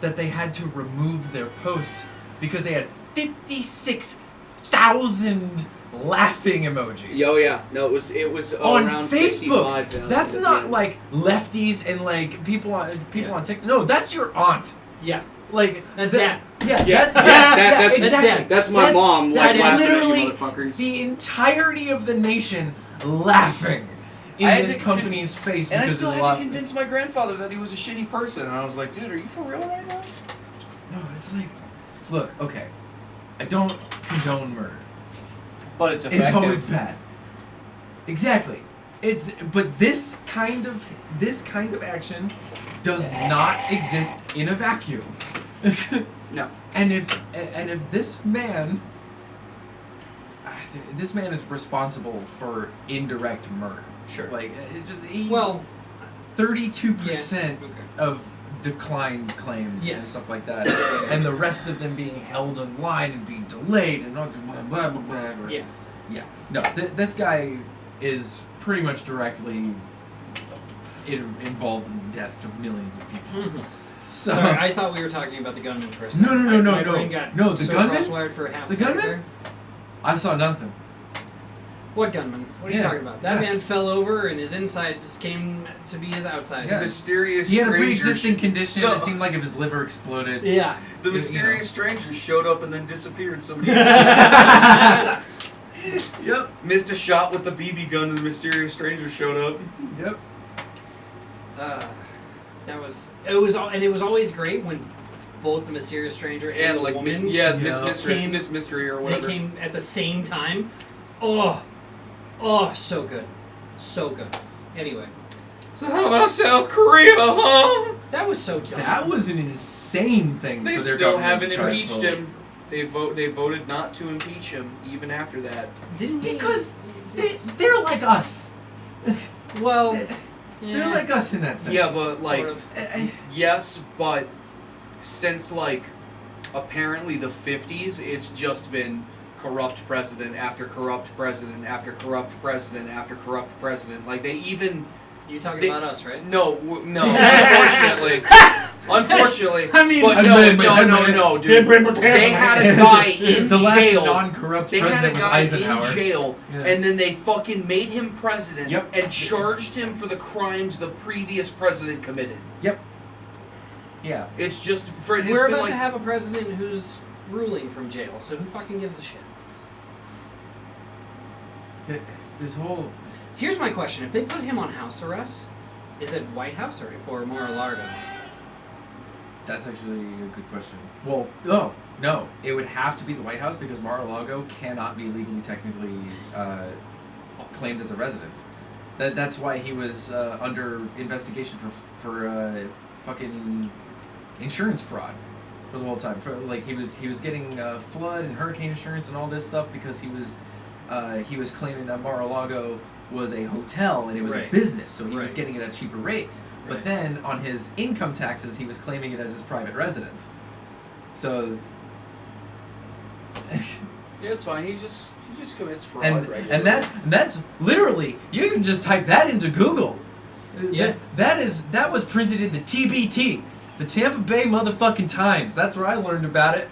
D: that they had to remove their posts because they had 56,000 laughing emojis.
B: Oh yeah, no, it was
D: On
B: around
D: Facebook.
B: 65,000
D: That's
B: at the
D: not
B: end.
D: like lefties and like people on
C: Yeah.
D: TikTok. No, that's your aunt.
C: Yeah,
D: Like
C: that's
D: that-
C: dad.
D: Yeah,
B: Yeah,
D: that's
B: that-
D: yeah,
B: that's-
D: exactly.
B: that's my mom
D: That's
B: laughing at you
D: literally
B: motherfuckers.
D: the entirety of the nation laughing in
B: I had
D: this
B: to
D: company's face
B: And I
D: because
B: still
D: of
B: had
D: a lot.
B: to convince my grandfather that he was a shitty person, and I was like, dude, are you for real right now?
D: No, it's like, look, okay, I don't condone murder.
B: But it's effective.
D: It's always bad. Exactly. But this kind of action does not exist in a vacuum.
B: No.
D: And if this man is responsible for indirect murder.
C: Sure.
D: Like it just 32%
C: Okay.
D: of declined claims and
C: Yes.
D: stuff like that, and the rest of them being held in line and being delayed and blah blah blah blah. blah.
C: Yeah.
D: Yeah. No, this guy is pretty much directly involved in the deaths of millions of people.
C: Mhm.
D: So
C: Sorry, I thought we were talking about the gunman for a second.
D: No,
C: My
D: no.
C: brain got
D: No, the
C: so
D: gunman?
C: crosswired for half
D: The
C: a second
D: gunman?
C: there.
D: I saw nothing.
C: What gunman? What are you
D: Yeah,
C: talking about? That
D: yeah.
C: man fell over and his insides came to be his outsides.
D: Yeah.
B: Mysterious
D: He had a
B: strangers.
D: pre-existing condition.
B: No.
D: It seemed like if his liver exploded.
C: Yeah.
B: The
D: You
B: mysterious stranger showed up and then disappeared. Somebody
D: Yep.
B: missed a shot with the BB gun, and the mysterious stranger showed up.
D: Yep.
C: It was always great when both the mysterious stranger and
B: And
C: the
B: like,
C: woman
B: Miss Mystery,
C: came-
B: Miss Mystery or
C: they
B: whatever.
C: came at the same time. Oh, so good, so good. Anyway,
B: So how about South Korea, huh?
C: that was so dumb.
D: That was an insane thing.
B: They
D: for their
B: still
D: government
B: haven't
D: to try to
B: impeached
D: pull.
B: him. They voted not to impeach him even after that.
C: Didn't they-
D: Because
C: Yes.
D: they're like us.
C: well,
D: They're like us in that sense.
B: Yeah, but like,
C: sort of.
B: yes, but since like apparently the 50s, it's just been corrupt president after corrupt president after corrupt president after corrupt president. Like they even
C: You talking
B: They-
C: about us, right?
B: No, unfortunately. Unfortunately.
C: I mean,
B: but no, dude. They had a guy in
D: the last
B: jail.
D: non-corrupt
B: They had
D: president
B: a
D: was
B: guy
D: Eisenhower.
B: in jail,
D: Yeah.
B: and then they fucking made him president
D: Yep.
B: and charged him for the crimes the previous president committed.
D: Yep. Yeah.
B: It's just for it's
C: we're
B: been
C: about
B: like,
C: to have a president who's ruling from jail, so who fucking gives a shit?
D: This whole
C: Here's my question: if they put him on house arrest, is it White House or Mar-a-Lago?
D: that's actually a good question. Well, no, it would have to be the White House because Mar-a-Lago cannot be legally technically claimed as a residence. That's why he was under investigation for fucking insurance fraud for the whole time. Like he was getting flood and hurricane insurance and all this stuff because he was claiming that Mar-a-Lago was a hotel and it was a
C: Right.
D: business, so he was
C: Right.
D: getting it at cheaper rates. But
C: Right.
D: then on his income taxes, he was claiming it as his private residence. So.
B: yeah, it's fine. He just commits fraud.
D: And
B: regularly.
D: that's literally, you can just type that into Google.
C: Yeah.
D: That was printed in the TBT, the Tampa Bay motherfucking Times. That's where I learned about it.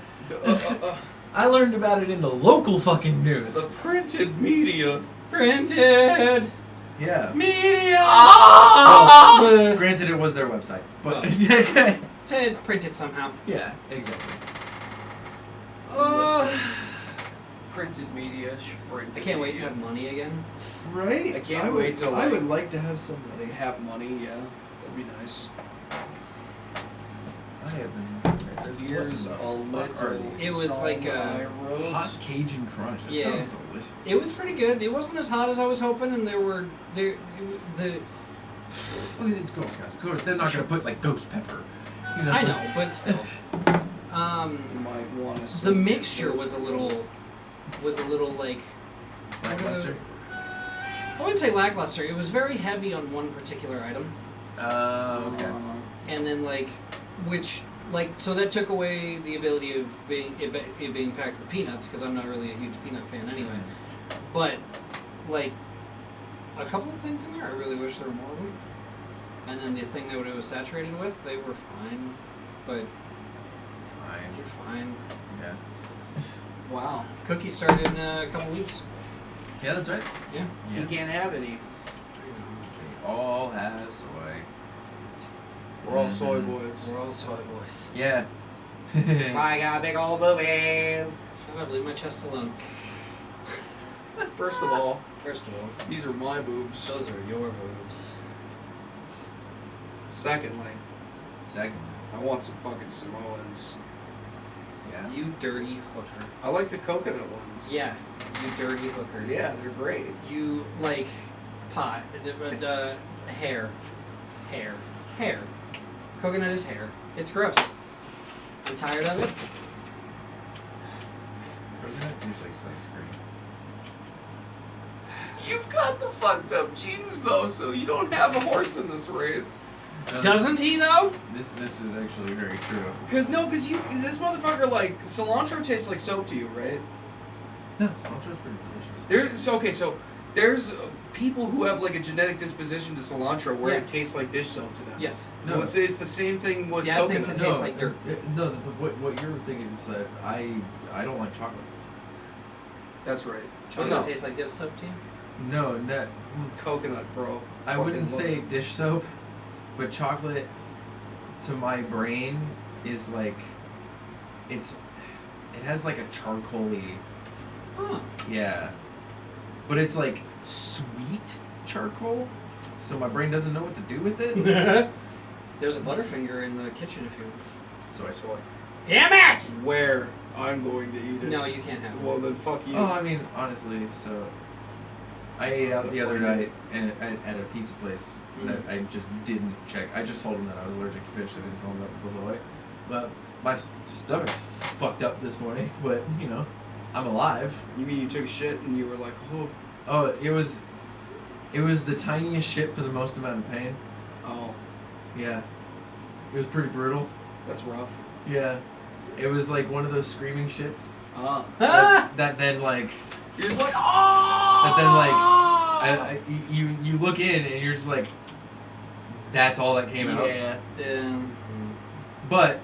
D: I learned about it in the local fucking news.
B: the printed media.
C: Printed
D: Yeah.
C: media.
D: Well, granted, it was their website, but
C: To print it somehow.
D: yeah, exactly.
B: Printed media.
C: I can't wait to have money again.
A: Right?
B: I can't wait till,
A: I
B: like-
A: would like to have some
B: They
A: money.
B: have money. Yeah, that'd be nice.
D: I have been. There's
B: Here's
D: what
B: a
D: the fuck are
B: little
D: these?
C: It was
B: song
C: like
B: I wrote.
D: Hot Cajun Crunch. That
C: Yeah.
D: sounds delicious.
C: It was pretty good. It wasn't as hot as I was hoping, and the
D: It's Girl Scouts. Of course, they're not gonna put like ghost pepper. You know,
C: I know, but still.
B: You might want to.
C: The mixture was a little like,
D: lackluster.
C: I wouldn't say lackluster. It was very heavy on one particular item,
D: Okay.
C: and then so that took away the ability of it being packed with peanuts because I'm not really a huge peanut fan anyway. But like a couple of things in there, I really wish there were more of them. And then the thing that it was saturated with, they were fine, but
D: Fine.
C: you're fine.
D: Yeah.
B: Wow.
C: Cookies start in a couple weeks.
D: Yeah, that's right.
C: Yeah.
B: You can't have any.
D: They all have soy.
B: We're all soy
D: Mhm.
B: boys.
C: We're all soy boys.
D: Yeah.
B: That's why I got big old boobies.
C: Shut up, leave my chest alone.
B: First of all,
C: First of all,
B: these are my boobs.
C: those are your boobs.
B: Secondly,
D: Second.
B: I want some fucking Samoans.
D: Yeah.
C: You dirty hooker.
B: I like the coconut ones.
C: Yeah, you dirty hooker.
B: Yeah, they're great.
C: You like pot, hair. Coconut is hair. It's gross. I'm tired of it.
D: Coconut tastes like sunscreen.
B: You've got the fucked up genes though, so you don't have a horse in this race.
D: No,
C: Doesn't he though?
D: This is actually very true.
B: Cause this motherfucker like cilantro tastes like soap to you, right?
D: No, cilantro's pretty delicious.
B: There's people who have like a genetic disposition to cilantro where
C: Yeah.
B: it tastes like dish soap to them.
C: Yes.
D: No.
B: Well, it's the same thing with
C: Dad thinks
B: coconut.
C: it tastes like dirt.
D: No, what you're thinking is that I don't like chocolate.
B: That's right.
C: Chocolate
B: no,
C: tastes like dish soap to you?
D: No,
B: coconut, bro.
D: I
B: Fucking
D: wouldn't
B: love
D: say
B: it.
D: dish soap, but chocolate to my brain is like it has like a charcoaly,
C: Huh.
D: yeah, but it's like sweet charcoal, so my brain doesn't know what to do with it.
C: There's a Butterfinger in the kitchen if you.
D: Soy.
C: Damn it!
B: Where I'm going to eat it.
C: No, you can't have it.
B: Well then, fuck you.
D: Oh, I mean, honestly, so I ate out the other night at a pizza place that I just didn't check. I just told them that I was allergic to fish. I didn't tell them about the fuzz But my stomach's fucked up this morning. But you know, I'm alive.
B: You mean you took a shit and you were like, oh.
D: Oh, it was the tiniest shit for the most amount of pain.
B: Oh,
D: Yeah, it was pretty brutal.
B: that's rough.
D: Yeah, it was like one of those screaming shits
B: Ah.
D: that then like.
B: You're just like, oh.
D: But then, like, you look in and you're just like, that's all that came out.
B: Yeah.
D: But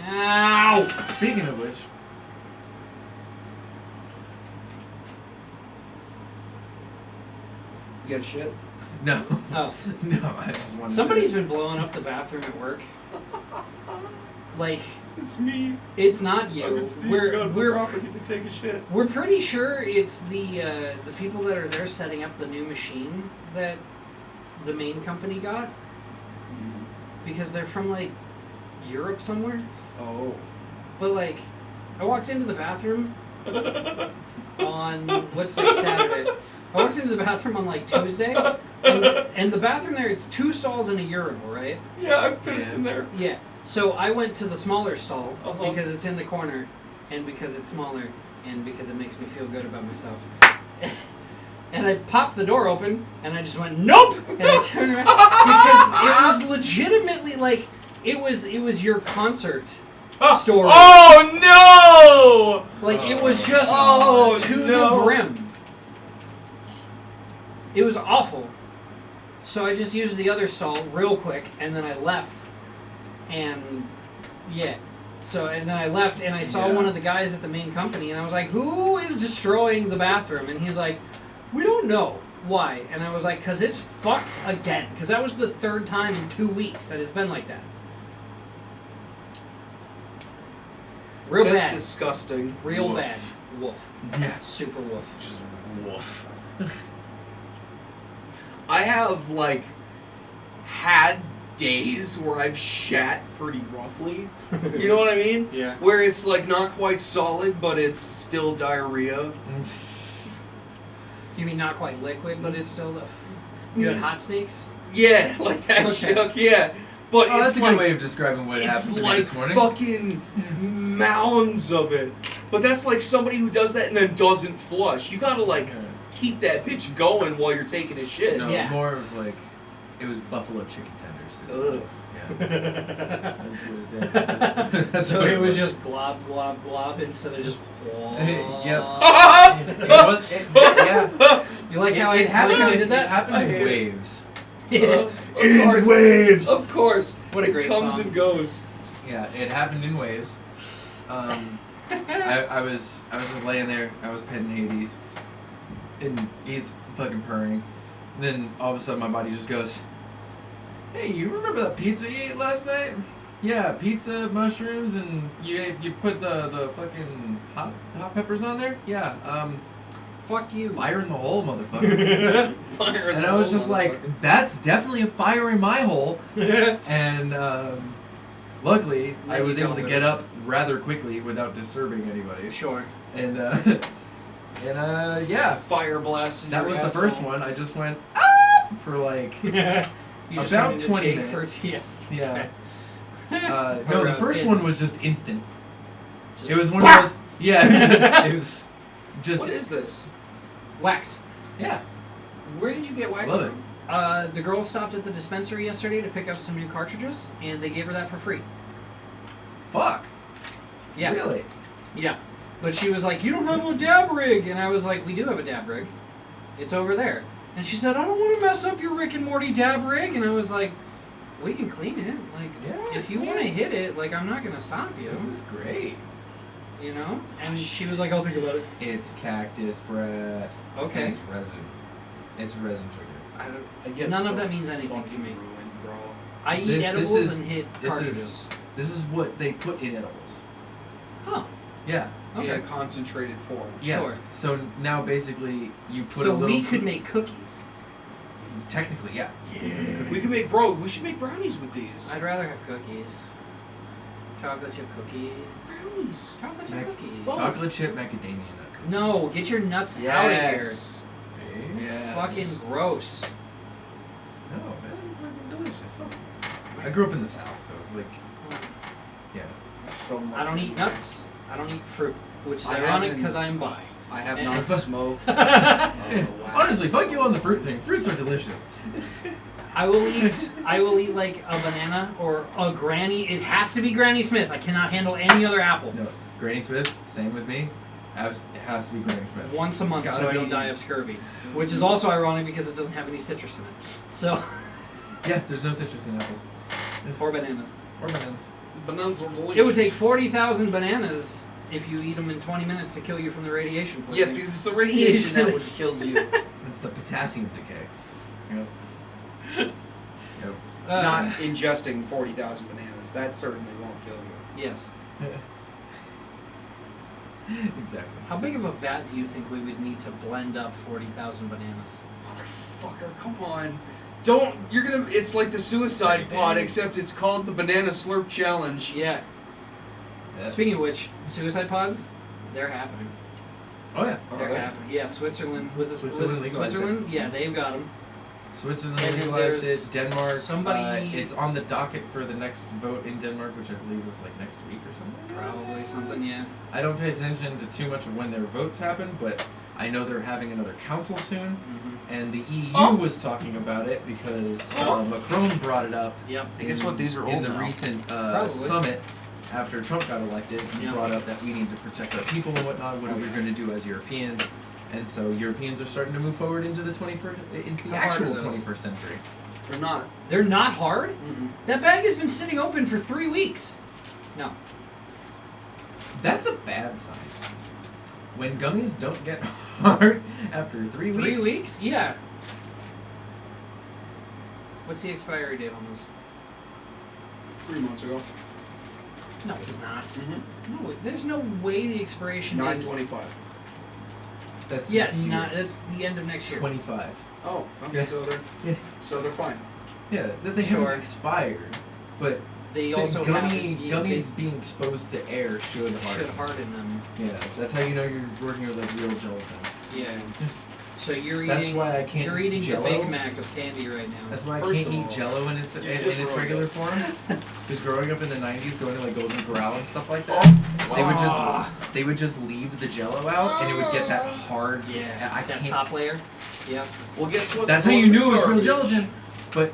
C: Ow!
D: speaking of which,
B: You got shit?
D: no,
C: Oh.
D: no, I just wanted
C: Somebody's
D: to.
C: been blowing up the bathroom at work. Like,
E: It's me.
C: it's not you.
E: Fucking Steve got on the
C: We're
E: property to take a shit.
C: we're pretty sure it's the people that are there setting up the new machine that the main company got, because they're from like Europe somewhere.
B: Oh.
C: But like, I walked into the bathroom on what's like Saturday. I walked into the bathroom on like Tuesday, and the bathroom there, it's 2 stalls and a urinal, right?
E: Yeah, I've pissed
D: Yeah.
E: in there.
C: Yeah. So I went to the smaller stall
E: Uh-huh.
C: because it's in the corner, and because it's smaller, and because it makes me feel good about myself. And I popped the door open, and I just went, nope! And I turned around because it was legitimately like it was your concert story.
E: Oh no!
C: Like it was just
E: Oh,
C: to
E: no.
C: the brim. It was awful. So I just used the other stall real quick, and then I left. And yeah. So and then I left, and I saw
D: Yeah.
C: one of the guys at the main company, and I was like, "Who is destroying the bathroom?" And he's like, "We don't know why." And I was like, "Cause it's fucked again." Cause that was the 3rd time in 2 weeks that it's been like that. Real
B: That's
C: bad.
B: disgusting.
C: Real
B: Woof.
C: bad. Woof.
D: Yeah.
C: Super woof.
B: Just woof. I have like had days where I've shat pretty roughly. You know what I mean?
C: Yeah.
B: Where it's like not quite solid, but it's still diarrhea.
C: You mean not quite liquid, but it's still. You had hot snakes?
B: Yeah, like that
C: Okay.
B: shook. Yeah, but
D: Oh,
B: it's
D: that's a
B: like
D: good way of describing what
B: it's
D: happened to me
B: like
D: this morning.
B: fucking mounds of it. But that's like somebody who does that and then doesn't flush. You gotta like keep that bitch going while you're taking a shit.
D: No,
C: Yeah.
D: more of like, it was buffalo chicken tenders.
B: Ugh.
D: Yeah. That's what it is. That's
C: So
D: what
C: it was just glob, glob, glob instead of just.
D: Yep. It was. Yeah.
C: You like how I
D: It happened.
C: like how I did that?
D: It happened
B: I
D: in
B: hate it.
D: waves.
B: Of course.
D: waves.
B: Of course.
C: What a great
B: It comes
C: song.
B: and goes.
D: Yeah, it happened in waves. I was just laying there. I was petting Hades, and he's fucking purring. Then all of a sudden, my body just goes, "Hey, you remember that pizza you ate last night? Yeah, pizza, mushrooms, and you put the fucking hot peppers on there. Yeah,
C: Fuck you.
D: fire in the hole, motherfucker."
B: Fire in
D: And
B: the
D: I was
B: hole,
D: just like,
B: motherfucker.
D: "That's definitely a fire in my hole." And luckily, I
C: Then
D: was
C: you
D: able to
C: felt
D: get
C: it.
D: up rather quickly without disturbing anybody.
C: Sure.
D: And yeah,
B: Fire blast. in
D: that
B: your
D: was the
B: asshole.
D: first one. I just went for like
C: You just
D: About
C: wanted to
D: 20
C: shake
D: minutes.
C: For, yeah.
D: yeah. No,
C: Or,
D: the first
C: hit.
D: one was just instant.
C: Just
D: It was one
C: bah!
D: of those. Yeah, it was just
B: What is this?
C: Wax.
D: yeah.
B: Where did you get wax
D: Love it.
B: from?
C: The girl stopped at the dispensary yesterday to pick up some new cartridges, and they gave her that for free.
D: Fuck.
C: Yeah.
D: Really?
C: Yeah. But she was like, "You don't have a dab rig," and I was like, "We do have a dab rig. It's over there." And she said, "I don't want to mess up your Rick and Morty dab rig," and I was like, "We can clean it. Like,
D: Yeah,
C: if you want to hit it, like, I'm not gonna stop you."
D: This is great.
C: You know? And she was like, "I'll think about it."
D: It's cactus breath.
C: Okay.
D: And it's resin. It's resin sugar.
B: I get
C: None of
B: so
C: that means anything to
B: fucking
C: me.
B: ruined, bro.
C: I eat
D: This
C: edibles
D: is-
C: and hit
D: this
C: cartridges.
D: This is what they put in edibles.
C: Huh.
D: Yeah.
C: Okay.
B: In a concentrated form.
D: Yes.
C: Sure.
D: So now basically you put a
C: So
D: little.
C: we could make cookies.
D: Technically, yeah.
B: We could make, bro. We should make brownies with these.
C: I'd rather have cookies. Chocolate chip cookie.
B: Brownies.
C: Chocolate chip
D: Mac-
C: cookie.
B: Both.
D: Chocolate chip macadamia nut cookie.
C: No, get your nuts out
B: Yes.
D: See?
C: of here.
B: Yes.
C: Fucking gross.
D: No, man, fucking delicious. Fuck. I grew up in the South, so it's like, yeah.
B: So much.
C: I don't eat nuts. I don't eat fruit, which is
B: I
C: ironic
B: haven't-
C: because I'm bi.
B: I have
C: And-
B: not smoked.
D: Honestly, fuck you on the fruit thing. Fruits are delicious.
C: I will eat like a banana or a Granny. It has to be Granny Smith. I cannot handle any other apple.
D: No, Granny Smith, same with me. It has to be Granny Smith.
C: Once a month,
D: Gotta
C: so I don't
D: be-
C: die of scurvy. Which is also ironic because it doesn't have any citrus in it. So
D: Yeah, there's no citrus in apples.
C: Or bananas.
D: Or bananas.
E: Bananas are delicious.
C: It would take 40,000 bananas if you eat them in 20 minutes to kill you from the radiation poisoning.
B: Yes, because it's the radiation that would kills you.
D: It's the potassium decay. Yep. Yep.
B: Not ingesting 40,000 bananas. That certainly won't kill you.
C: Yes.
D: Exactly.
C: How big of a vat do you think we would need to blend up 40,000 bananas?
B: Motherfucker, come on. Don't, you're gonna, it's like the suicide pod, except it's called the Banana Slurp Challenge.
C: Yeah.
D: Yeah.
C: Speaking of which, suicide pods, they're happening.
D: Oh yeah.
B: Are
C: They're
B: they?
C: happening. Yeah, Switzerland.
D: Switzerland legalized
C: Switzerland? Yeah, they've got them.
D: Switzerland
C: And then
D: legalized
C: there's
D: it. Denmark.
C: somebody-
D: It's on the docket for the next vote in Denmark, which I believe is like next week or something.
C: Probably something, yeah.
D: I don't pay attention to too much of when their votes happen, but I know they're having another council soon,
C: Mm-hmm.
D: and the EU
B: Oh.
D: was talking about it because
B: Oh.
D: Macron brought it up.
C: Yep.
B: And guess what? These are
D: in
B: old
D: the
B: now.
D: recent
C: Probably.
D: summit after Trump got elected. He
C: Yeah.
D: brought up that we need to protect our people and whatnot. What are we going to do as Europeans? And so Europeans are starting to move forward into the 21st, into the
C: How hard
D: actual
C: are those?
D: 21st century.
B: They're not.
C: They're not hard?
B: Mm-mm.
C: That bag has been sitting open for 3 weeks. No.
D: That's a bad sign. When gummies don't get hard after 3 weeks.
C: 3 weeks? Yeah. What's the expiry date on those?
B: 3 months ago.
C: No, it's not.
B: Mm-hmm.
C: No, there's no way the expiration date is...
B: 9/25.
D: That's
C: Yeah,
D: next year.
C: that's the end of next year.
D: 25.
B: Oh, okay.
D: Yeah.
B: So
D: Yeah.
B: they're fine.
D: Yeah, they
C: Sure.
D: haven't expired, but
C: They
D: since
C: also haven't-
D: gummies being exposed to air should harden.
C: Should harden them.
D: Yeah, that's how you know you're working with like real gelatin.
C: Yeah. So you're
D: That's
C: eating.
D: why I can't
C: You're eating
D: Jell-O.
C: the Big Mac of candy right now.
D: That's why I
B: First
D: can't
B: of
D: eat
B: all,
D: Jell-O in its
B: you
D: in
B: just
D: its
B: ruined
D: regular
B: it.
D: form. Because growing up in the '90s, going to like Golden Corral and stuff like that,
B: Oh.
D: they would just leave the Jell-O out, and it would get that hard.
C: Yeah.
D: I
C: that
D: can't.
C: top layer. Yep.
B: Well, guess what?
D: That's how you knew it was real gelatin. But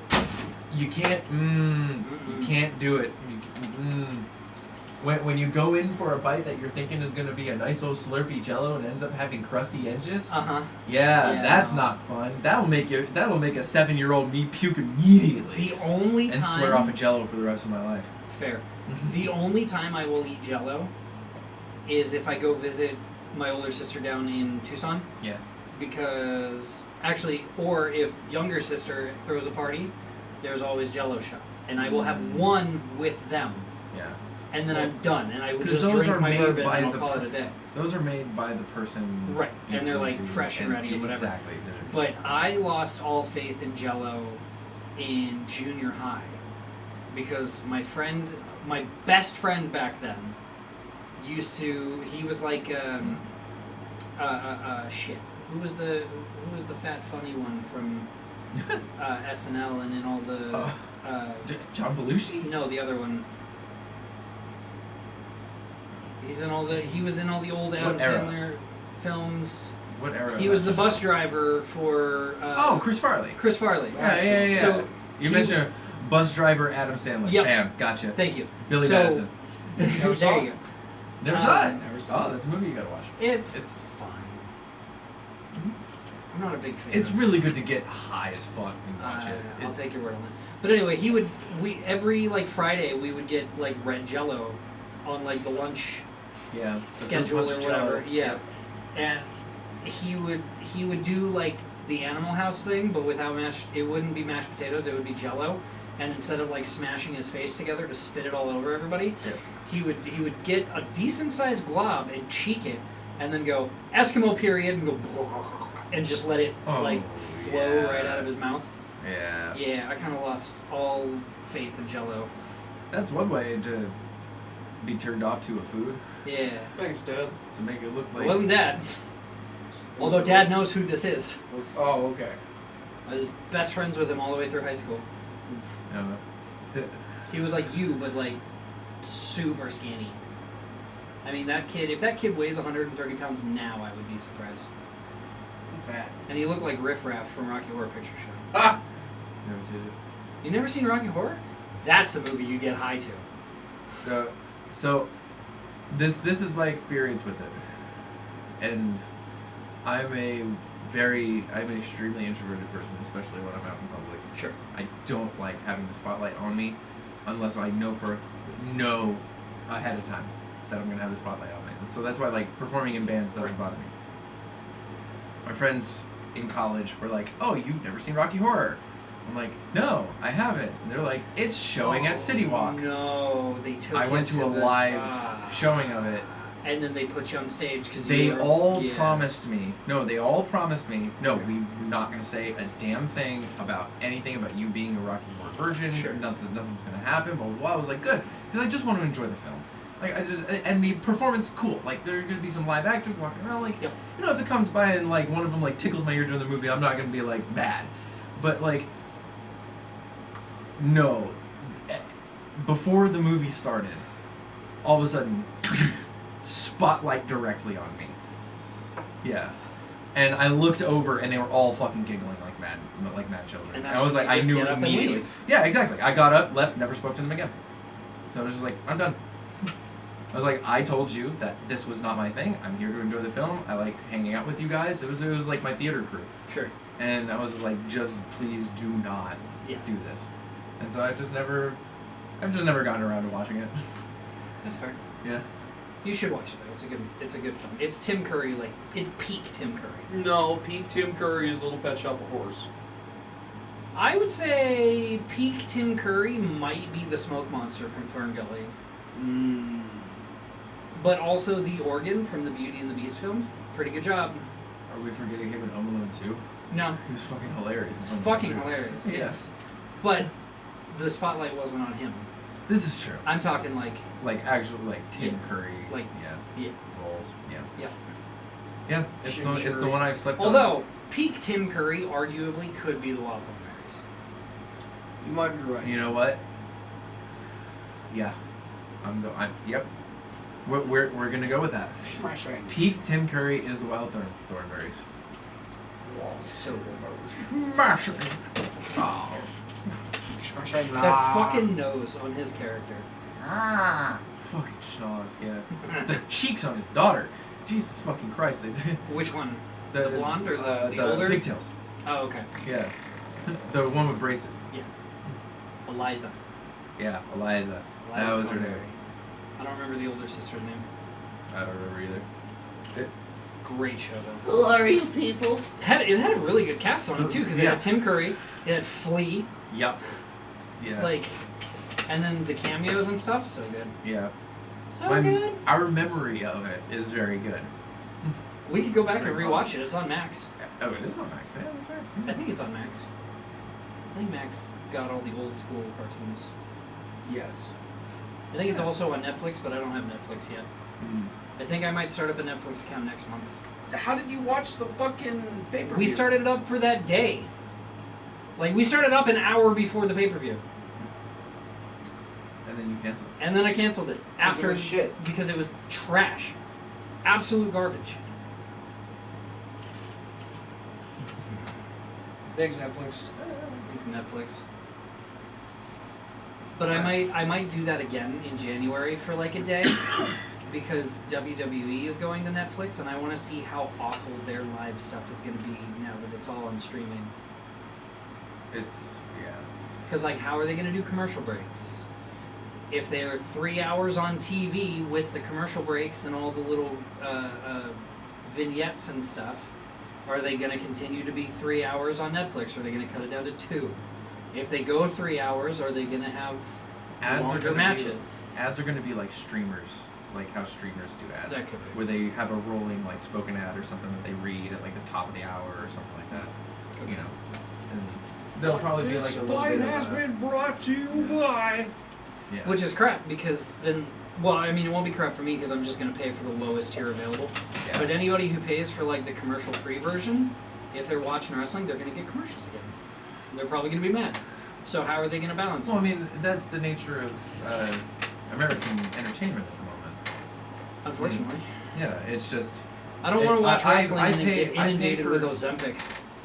D: you can't. You can't do it. When you go in for a bite that you're thinking is going to be a nice old slurpy Jell-O and ends up having crusty edges,
C: Uh-huh.
D: yeah, that's
C: no.
D: not fun. That'll make a 7-year-old me puke immediately
C: The only
D: and
C: time
D: swear off a Jell-O for the rest of my life.
C: Fair. The only time I will eat Jell-O is if I go visit my older sister down in Tucson.
D: Yeah.
C: Because actually, or if younger sister throws a party, there's always Jell-O shots, and I will have one with them,
D: Yeah.
C: and then I'm done, and I will
D: 'Cause
C: just
D: those
C: drink
D: are
C: my
D: made
C: bourbon
D: by
C: and I'll
D: the
C: call
D: per-
C: it a day.
D: Those are made by the person.
C: Right,
D: you
C: and they're like
D: do,
C: fresh and ready or whatever.
D: Exactly.
C: But I lost all faith in Jell-O in junior high because my best friend back then, he was like, shit. Who was the fat funny one from SNL and in all the
D: John Belushi?
C: no, the other one. He was in all the old Adam
D: What era?
C: Sandler films.
D: What era?
C: He was the bus driver for
D: Chris Farley.
C: Chris Farley.
D: Yeah.
C: So
D: you
C: he-
D: mentioned bus driver Adam Sandler.
C: Yep.
D: Bam, gotcha.
C: Thank you.
D: Billy
C: So-
D: Madison.
B: Never saw
C: there
B: it.
C: you go.
D: Never saw it.
B: Never saw
D: Oh, that's a movie you gotta watch.
C: It's
D: It's
C: fine. I'm not a big fan.
D: It's really good to get high as fuck and watch it.
C: I'll
D: It's,
C: take your word on that. But anyway, every like Friday we would get like red Jell-O on like the lunch
D: yeah, the
C: schedule
D: fruit
C: or
D: punch
C: whatever.
D: Jell-O.
C: Yeah, and he would do like the Animal House thing, but without it wouldn't be mashed potatoes. It would be Jell-O, and instead of like smashing his face together to spit it all over everybody,
D: Yeah.
C: he would get a decent sized glob and cheek it, and then go Eskimo period and go and just let it like flow
D: yeah.
C: right out of his mouth.
D: Yeah.
C: Yeah, I kind of lost all faith in Jell-O.
D: That's one way to be turned off to a food,
C: Yeah,
E: Thanks, Dad.
D: to make it look like.
C: it wasn't Dad. Although Dad knows who this is.
B: Oh, okay.
C: I was best friends with him all the way through high school.
D: I don't know.
C: He was like you, but like super skinny. I mean, if that kid weighs 130 pounds now, I would be surprised.
B: I'm fat.
C: And he looked like Riff Raff from Rocky Horror Picture Show.
B: Ah!
D: Never seen it.
C: You never seen Rocky Horror? That's a movie you get high to.
D: So, this is my experience with it, and I'm a I'm an extremely introverted person, especially when I'm out in public.
C: Sure.
D: I don't like having the spotlight on me unless I know ahead of time that I'm gonna have the spotlight on me. So that's why like performing in bands doesn't bother me. My friends in college were like, "Oh, you've never seen Rocky Horror?" I'm like, "No, I haven't." And they're like, "It's showing at City Walk."
C: No, they took
D: I
C: you
D: went to a
C: the-
D: live showing of it.
C: And then they put you on stage because
D: They all promised me. No, we're not going to say a damn thing about anything about you being a Rocky Horror virgin.
C: Sure.
D: Nothing's going to happen. Blah blah blah. I was like, good, because I just want to enjoy the film. Like and the performance, cool. Like there are going to be some live actors walking around. Like
C: Yep.
D: if it comes by and like one of them like tickles my ear during the movie, I'm not going to be like mad. But like, no. Before the movie started, all of a sudden. Spotlight directly on me. Yeah. And I looked over and they were all fucking giggling like mad children.
C: And
D: And I was like, I
C: just
D: knew
C: get
D: it
C: up and
D: immediately.
C: leave.
D: Yeah, exactly. I got up, left, never spoke to them again. So I was just like, I'm done. I was like, I told you that this was not my thing. I'm here to enjoy the film. I like hanging out with you guys. It was like my theater crew.
C: Sure.
D: And I was just like, just please do not do this. And so I've just never gotten around to watching it.
C: That's fair.
D: Yeah.
C: You should watch it though. It's a good film. It's Tim Curry, like it's peak Tim Curry.
B: No, peak Tim Curry is Little Pet Shop of Horrors.
C: I would say peak Tim Curry might be the Smoke Monster from Fern Gully. But also the organ from the Beauty and the Beast films. Pretty good job.
D: Are we forgetting him in Home Alone 2?
C: No.
D: He was fucking hilarious.
C: It's fucking hilarious. Yes. But the spotlight wasn't on him.
D: This is true.
C: I'm talking like
D: Actual Tim Curry.
C: Like yeah.
D: Roles. Yeah.
C: Yeah.
D: Yeah. It's the one I've slept on.
C: Although peak Tim Curry arguably could be the Wild Thornberrys.
B: You might be right.
D: You know what? Yeah. Yep. We're gonna go with that.
B: Smashing.
D: Peak Tim Curry is the Wild Thornberrys.
C: So good.
D: Smashing. Oh.
C: That fucking nose on his character.
D: Fucking schnoz, yeah. The cheeks on his daughter. Jesus fucking Christ, they did.
C: Which one? The blonde or the older?
D: pigtails.
C: Oh, okay.
D: Yeah. The one with braces.
C: Yeah. Eliza.
D: Yeah, Eliza. That was her name.
C: I don't remember the older sister's name.
D: I don't remember either.
C: Great show though.
B: Who are you people?
C: It had a really good cast on it too, because it had Tim Curry, it had Flea.
D: Yep. Yeah.
C: Like, and then the cameos and stuff, so good.
D: Yeah.
C: So good.
D: Our memory of it is very good.
C: We could go back
D: It's
C: and
D: very
C: rewatch
D: positive.
C: it. It's on Max.
D: Oh, it is on Max. Yeah, that's right.
C: I think it's on Max. I think Max got all the old school cartoons.
B: Yes.
C: I think it's also on Netflix, but I don't have Netflix yet.
D: Mm.
C: I think I might start up a Netflix account next month.
B: How did you watch the fucking pay-per-view?
C: We started it up for that day. Like, we started up an hour before the pay-per-view.
D: And then you cancel.
C: And then I canceled it. After
B: it was shit.
C: Because it was trash. Absolute garbage.
B: Thanks, Netflix.
C: It's Netflix. But I might do that again in January for like a day. Because WWE is going to Netflix, and I want to see how awful their live stuff is going to be now that it's all on streaming.
D: It's, yeah.
C: Because, like, how are they going to do commercial breaks? If they're 3 hours on TV with the commercial breaks and all the little vignettes and stuff, are they going to continue to be 3 hours on Netflix, or are they going to cut it down to 2? If they go 3 hours, are they going to have longer matches?
D: Ads are going to be like streamers. Like how streamers do ads,
C: That could be.
D: where they have a rolling like spoken ad or something that they read at like the top of the hour or something like that. You know, and they'll probably be like a little bit
B: has
D: of a,
B: been brought to you by.
D: yeah.
C: Which is crap, because then, well, I mean, it won't be crap for me because I'm just going to pay for the lowest tier available.
D: Yeah.
C: But anybody who pays for like the commercial-free version, if they're watching wrestling, they're going to get commercials again. They're probably going to be mad. So how are they going to balance
D: Well, I
C: it?
D: mean, that's the nature of American entertainment at the moment.
C: Unfortunately.
D: Yeah, it's just.
C: I don't want to watch wrestling
D: I
C: and then
D: pay-
C: get
D: I pay
C: inundated
D: for-
C: with Ozempic.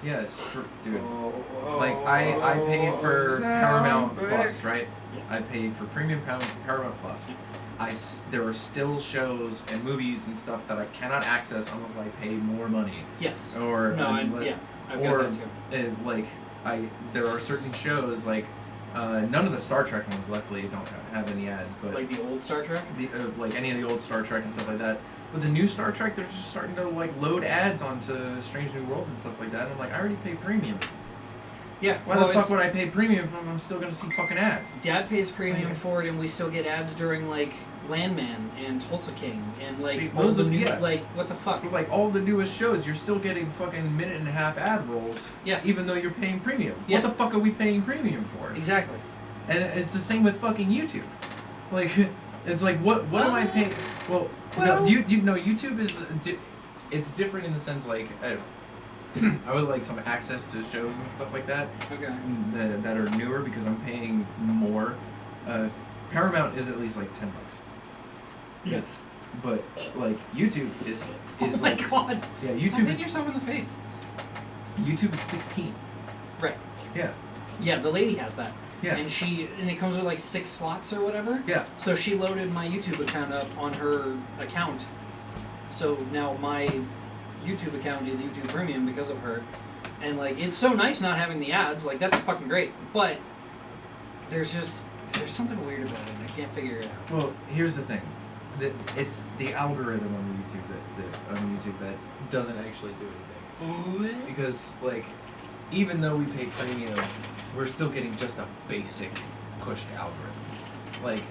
D: Yes, dude.
B: Oh,
D: Like I pay for Paramount
B: Ozempic.
D: Plus, right?
C: Yeah.
D: I pay for Premium Paramount Plus, there are still shows and movies and stuff that I cannot access unless I pay more money.
C: Yes.
D: Or
C: No,
D: unless,
C: I've got that too.
D: like there are certain shows like none of the Star Trek ones luckily don't have any ads, but
C: Like the old Star Trek?
D: the like any of the old Star Trek and stuff like that. But the new Star Trek, they're just starting to like load ads onto Strange New Worlds and stuff like that. And I'm like, I already pay premium.
C: Yeah.
D: Why the fuck would I pay premium if I'm still gonna see fucking ads?
C: Dad pays premium
D: Yeah.
C: for it, and we still get ads during like Landman and Tulsa King and like
D: See,
C: all
D: those
C: the
D: are-
C: new
D: yeah.
C: like what the fuck?
D: But like all the newest shows, you're still getting fucking minute and a half ad rolls.
C: Yeah.
D: Even though you're paying premium.
C: Yeah.
D: What the fuck are we paying premium for?
C: Exactly.
D: And it's the same with fucking YouTube. Like, it's like what am I paying? Well,
C: Well-
D: no, you know YouTube is it's different in the sense like I would like some access to shows and stuff like that
C: Okay.
D: that are newer because I'm paying more. Paramount is at least like $10.
C: Yes.
D: But like YouTube is
C: Oh my
D: like
C: god.
D: yeah
C: Stop
D: YouTube
C: hitting
D: is
C: yourself in the face.
D: YouTube is 16.
C: Right.
D: Yeah.
C: Yeah, the lady has that.
D: Yeah.
C: And it comes with like 6 slots or whatever.
D: Yeah.
C: So she loaded my YouTube account up on her account. So now my YouTube account is YouTube Premium because of her. And like it's so nice not having the ads, like that's fucking great. But there's something weird about it and I can't figure it out.
D: Well, here's the thing. It's the algorithm on YouTube that doesn't actually do anything. Because like even though we pay premium, we're still getting just a basic pushed algorithm. Like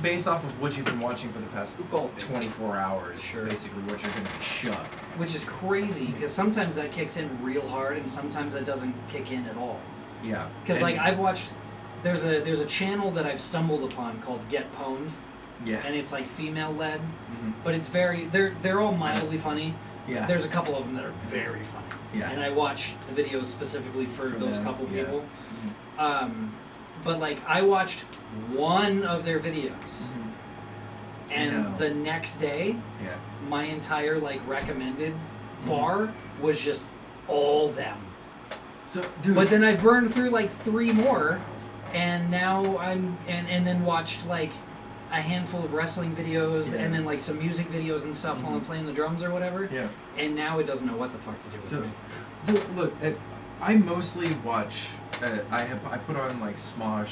D: based off of what you've been watching for the past 24 hours,
C: Sure.
D: basically what you're going to be shoved.
C: Which is crazy because sometimes that kicks in real hard and sometimes that doesn't kick in at all.
D: Yeah.
C: Because
D: And-
C: like I've watched, there's a channel that I've stumbled upon called Get Pwned,
D: yeah.
C: and it's like female led,
D: Mhm.
C: but it's they're all mildly funny.
D: Yeah.
C: There's a couple of them that are very funny.
D: Yeah.
C: And I watch the videos specifically for those
D: them,
C: couple
D: yeah.
C: people. But like I watched one of their videos,
D: I
C: and
D: know.
C: the next day
D: Yeah.
C: my entire like recommended bar was just all them.
D: So, dude.
C: But then I burned through like 3 more, and now I'm and then watched like a handful of wrestling videos,
D: Yeah.
C: and then like some music videos and stuff while I'm playing the drums or whatever.
D: Yeah.
C: And now it doesn't know what the fuck to do with
D: So,
C: me.
D: so look, I mostly watch. I put on like Smosh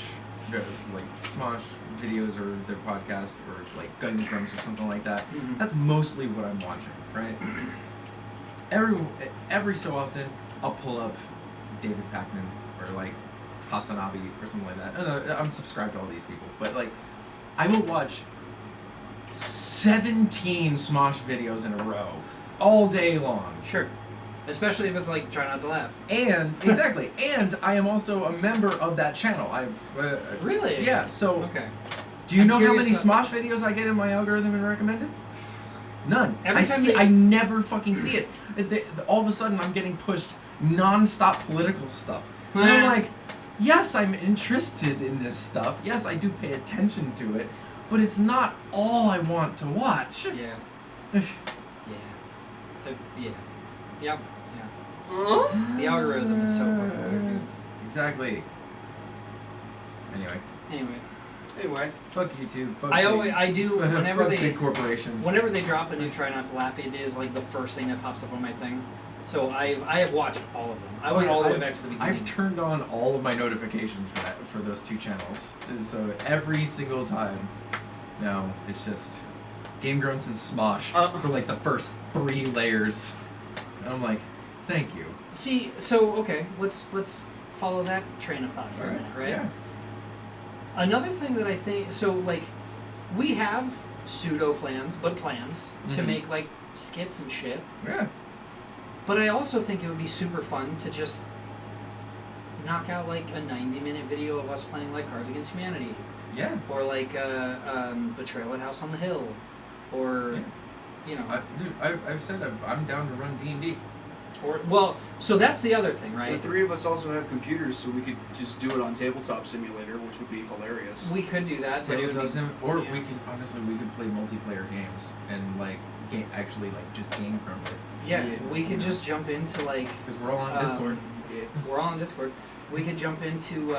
D: videos or their podcast or like Gun Grumps or something like that.
C: Mhm.
D: That's mostly what I'm watching, right? Every so often, I'll pull up David Pakman or like Hasanabi or something like that. I don't know, I'm subscribed to all these people, but like, I will watch 17 Smosh videos in a row all day long.
C: Sure. Especially if it's like try not to laugh.
D: And exactly, and I am also a member of that channel. I've
C: Really?
D: yeah. So
C: Okay.
D: do you
C: I'm
D: know how
C: curious
D: many
C: about-
D: Smosh videos I get in my algorithm and recommended? None.
C: Every time
D: I never fucking see it. All of a sudden, I'm getting pushed non-stop political stuff, and I'm like, yes, I'm interested in this stuff. Yes, I do pay attention to it, but it's not all I want to watch.
C: Yeah. Yeah. Yeah. Yep. Yeah. The algorithm is so fucking weird, dude.
D: Exactly. Anyway,
C: Anyway,
D: fuck YouTube. Fuck
C: I do whenever
D: fuck
C: they
D: big corporations.
C: whenever they drop a new Try Not to Laugh, it is like the first thing that pops up on my thing. So I have watched all of them. I went all the way back to the beginning.
D: I've turned on all of my notifications for those 2 channels. So every single time. No, it's just Game Grumps and Smosh for like the first 3 layers. And I'm like, thank you.
C: See, so okay, let's follow that train of thought for a minute, right?
D: Yeah.
C: Another thing that I think, so like, we have pseudo plans, but plans to
D: Mhm.
C: make like skits and shit.
D: Yeah.
C: But I also think it would be super fun to just knock out like a 90-minute video of us playing like Cards Against Humanity,
D: Yeah.
C: or like Betrayal at House on the Hill, or you know,
D: I've said I'm down to run D&D.
C: or well, so that's the other thing,
B: The
C: right?
B: 3 of us also have computers, so we could just do it on Tabletop Simulator, which would be hilarious.
C: We could do that, but it would be,
D: Or
C: yeah.
D: we could play multiplayer games and like actually like just game grump it.
C: Yeah,
B: Yeah.
C: we could just jump into like
D: Because we're all on Discord.
B: Yeah.
C: we're all on Discord. We could jump into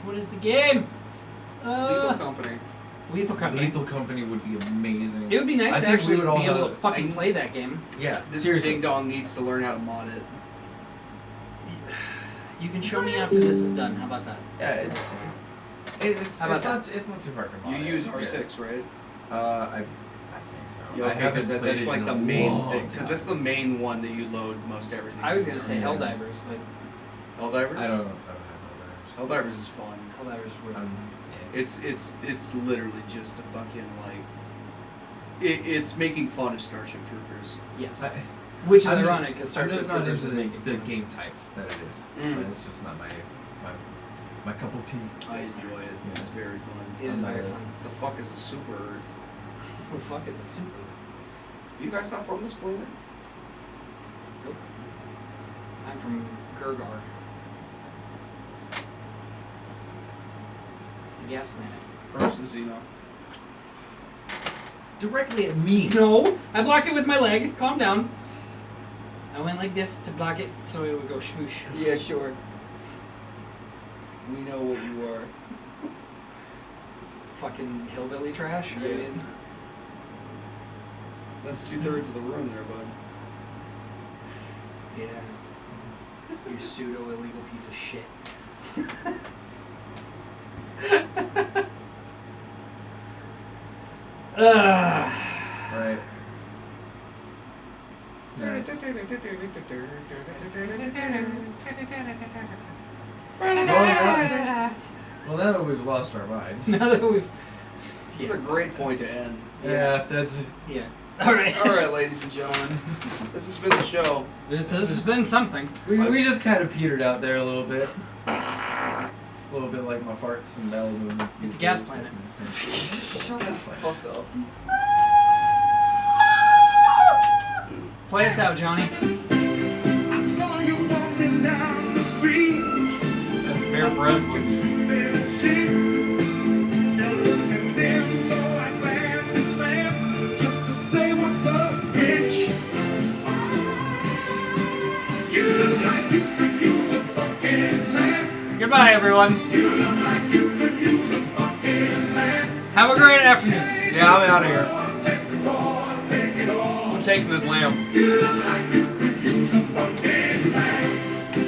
C: What is the game?
B: Lethal Company.
C: Lethal Company.
D: Lethal Company would be amazing.
C: It would be nice
D: I
C: to
D: think we
C: actually
D: would all
C: be able to
D: have-
C: fucking play that game.
D: Yeah,
B: This
D: seriously.
B: ding dong needs to learn how to mod it.
C: You can show me after this is done. How about that?
D: Yeah, it's
C: How about
D: it's not too hard to
B: You
D: mod.
B: use
D: it.
B: R6, right?
D: I think so.
B: Yeah,
D: I
B: okay,
D: haven't
B: because
D: played
B: that's
D: it
B: like
D: in
B: the
D: a
B: main
D: long
B: thing. Because
D: time.
B: that's the main one that you load most everything.
C: I was
B: to.
C: gonna say
D: Yes.
C: Helldivers, but
B: Helldivers.
D: I don't know.
B: Helldivers is fun.
C: Helldivers is really fun.
B: It's literally just a fucking like. It's making fun of Starship Troopers.
C: Yes.
D: I,
C: Which is
D: I'm
C: ironic because
D: I'm
C: Starship
D: just not
C: Troopers
D: into
C: is making
D: the
C: fun.
D: game type that it is.
B: Mm.
D: It's just not my cup of tea.
B: I enjoy it.
D: Yeah.
B: It's very fun.
C: It is very
D: I'm
C: fun.
B: The fuck is a super Earth?
C: Who the fuck is a super?
B: You guys not from this planet?
C: Nope. I'm from Gurgar. It's a gas planet.
B: Earth's the Xeno.
D: Directly at me.
C: No, I blocked it with my leg. Calm down. I went like this to block it so it would go swoosh.
B: Yeah, sure. We know what you are.
C: Fucking hillbilly trash. I
B: Yeah.
C: mean,
B: That's 2/3 of the room there, bud.
C: yeah. You pseudo illegal piece of shit. Ugh.
D: Right. Nice. Well, now that we've lost our minds.
C: Now that we've.
B: It's a great point to end.
D: Yeah, that's.
C: Yeah. All right.
B: All right, ladies and gentlemen, this has been the show.
C: This has been something.
D: We just kind of petered out there a little bit. A little bit like my farts and belly movements.
C: It's
D: these
C: a gas
D: days.
C: planet.
B: Shut the fuck up.
C: Play us out, Johnny.
A: I saw you walking down the street.
E: That's Bear Breslin.
A: And then so I grabbed this lamp just to say what's up, bitch. You look like you could use a fucking lamp.
C: Goodbye, everyone.
A: You look like you could use a fucking lamp.
C: Have a great afternoon.
E: Yeah, I'm out of here.
A: Take it all, take it all.
E: I'm taking this lamp.
A: You look like you could use a fucking